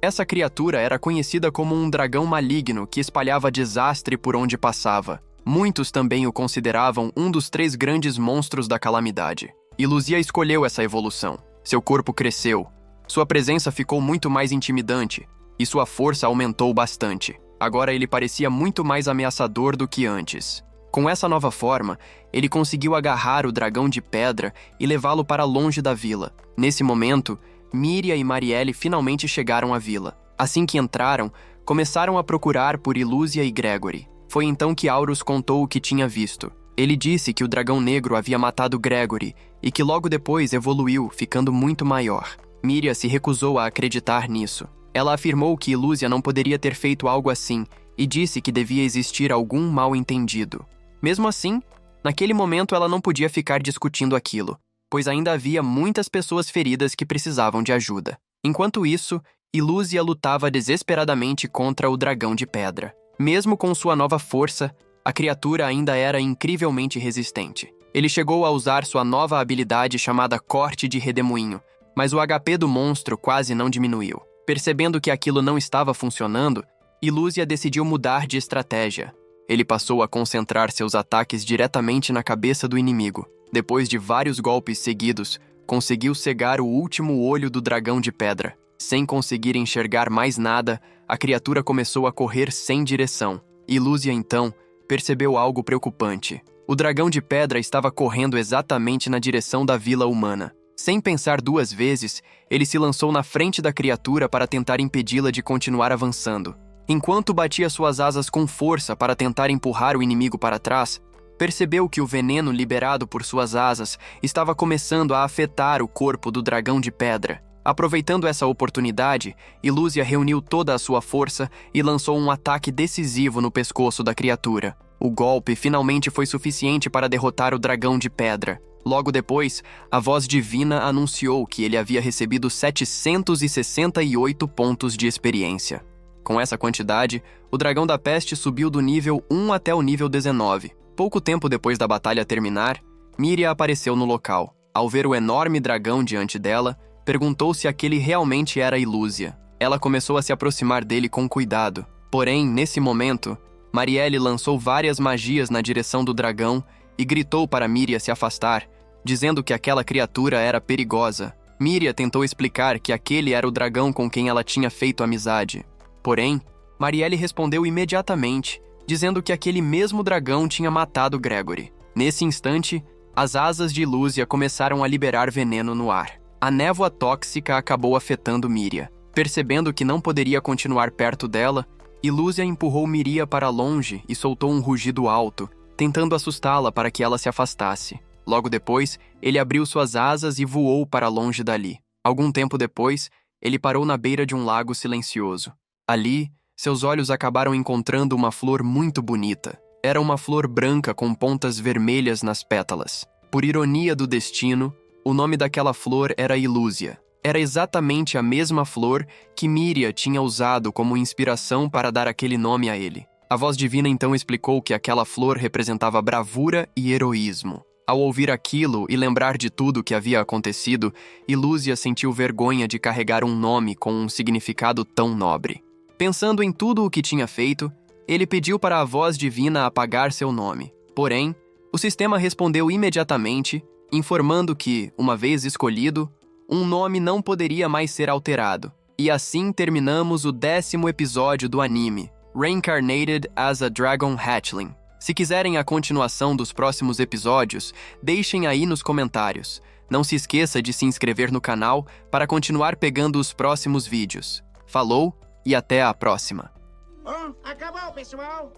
Speaker 1: Essa criatura era conhecida como um dragão maligno que espalhava desastre por onde passava. Muitos também o consideravam um dos 3 grandes monstros da calamidade. Ilúzia escolheu essa evolução. Seu corpo cresceu. Sua presença ficou muito mais intimidante e sua força aumentou bastante. Agora ele parecia muito mais ameaçador do que antes. Com essa nova forma, ele conseguiu agarrar o dragão de pedra e levá-lo para longe da vila. Nesse momento, Míria e Marielle finalmente chegaram à vila. Assim que entraram, começaram a procurar por Ilúzia e Gregory. Foi então que Aurus contou o que tinha visto. Ele disse que o dragão negro havia matado Gregory e que logo depois evoluiu, ficando muito maior. Míria se recusou a acreditar nisso. Ela afirmou que Ilúzia não poderia ter feito algo assim e disse que devia existir algum mal-entendido. Mesmo assim, naquele momento ela não podia ficar discutindo aquilo, pois ainda havia muitas pessoas feridas que precisavam de ajuda. Enquanto isso, Ilúzia lutava desesperadamente contra o dragão de pedra. Mesmo com sua nova força, a criatura ainda era incrivelmente resistente. Ele chegou a usar sua nova habilidade chamada Corte de Redemoinho, mas o HP do monstro quase não diminuiu. Percebendo que aquilo não estava funcionando, Ilúzia decidiu mudar de estratégia. Ele passou a concentrar seus ataques diretamente na cabeça do inimigo. Depois de vários golpes seguidos, conseguiu cegar o último olho do dragão de pedra. Sem conseguir enxergar mais nada, a criatura começou a correr sem direção. Ilúzia, então, percebeu algo preocupante. O dragão de pedra estava correndo exatamente na direção da vila humana. Sem pensar duas vezes, ele se lançou na frente da criatura para tentar impedi-la de continuar avançando. Enquanto batia suas asas com força para tentar empurrar o inimigo para trás, percebeu que o veneno liberado por suas asas estava começando a afetar o corpo do dragão de pedra. Aproveitando essa oportunidade, Ilúzia reuniu toda a sua força e lançou um ataque decisivo no pescoço da criatura. O golpe finalmente foi suficiente para derrotar o dragão de pedra. Logo depois, a voz divina anunciou que ele havia recebido 768 pontos de experiência. Com essa quantidade, o dragão da peste subiu do nível 1 até o nível 19. Pouco tempo depois da batalha terminar, Míria apareceu no local. Ao ver o enorme dragão diante dela, perguntou se aquele realmente era Ilúzia. Ela começou a se aproximar dele com cuidado. Porém, nesse momento, Marielle lançou várias magias na direção do dragão e gritou para Míria se afastar, dizendo que aquela criatura era perigosa. Míria tentou explicar que aquele era o dragão com quem ela tinha feito amizade. Porém, Marielle respondeu imediatamente, dizendo que aquele mesmo dragão tinha matado Gregory. Nesse instante, as asas de Ilúzia começaram a liberar veneno no ar. A névoa tóxica acabou afetando Míria. Percebendo que não poderia continuar perto dela, Ilúzia empurrou Míria para longe e soltou um rugido alto, tentando assustá-la para que ela se afastasse. Logo depois, ele abriu suas asas e voou para longe dali. Algum tempo depois, ele parou na beira de um lago silencioso. Ali, seus olhos acabaram encontrando uma flor muito bonita. Era uma flor branca com pontas vermelhas nas pétalas. Por ironia do destino, o nome daquela flor era Ilúzia. Era exatamente a mesma flor que Míria tinha usado como inspiração para dar aquele nome a ele. A voz divina então explicou que aquela flor representava bravura e heroísmo. Ao ouvir aquilo e lembrar de tudo o que havia acontecido, Ilúzia sentiu vergonha de carregar um nome com um significado tão nobre. Pensando em tudo o que tinha feito, ele pediu para a voz divina apagar seu nome. Porém, o sistema respondeu imediatamente, informando que, uma vez escolhido, um nome não poderia mais ser alterado. E assim terminamos o 10º episódio do anime, Reincarnated as a Dragon Hatchling. Se quiserem a continuação dos próximos episódios, deixem aí nos comentários. Não se esqueça de se inscrever no canal para continuar pegando os próximos vídeos. Falou! E até a próxima.
Speaker 2: Bom, acabou, pessoal.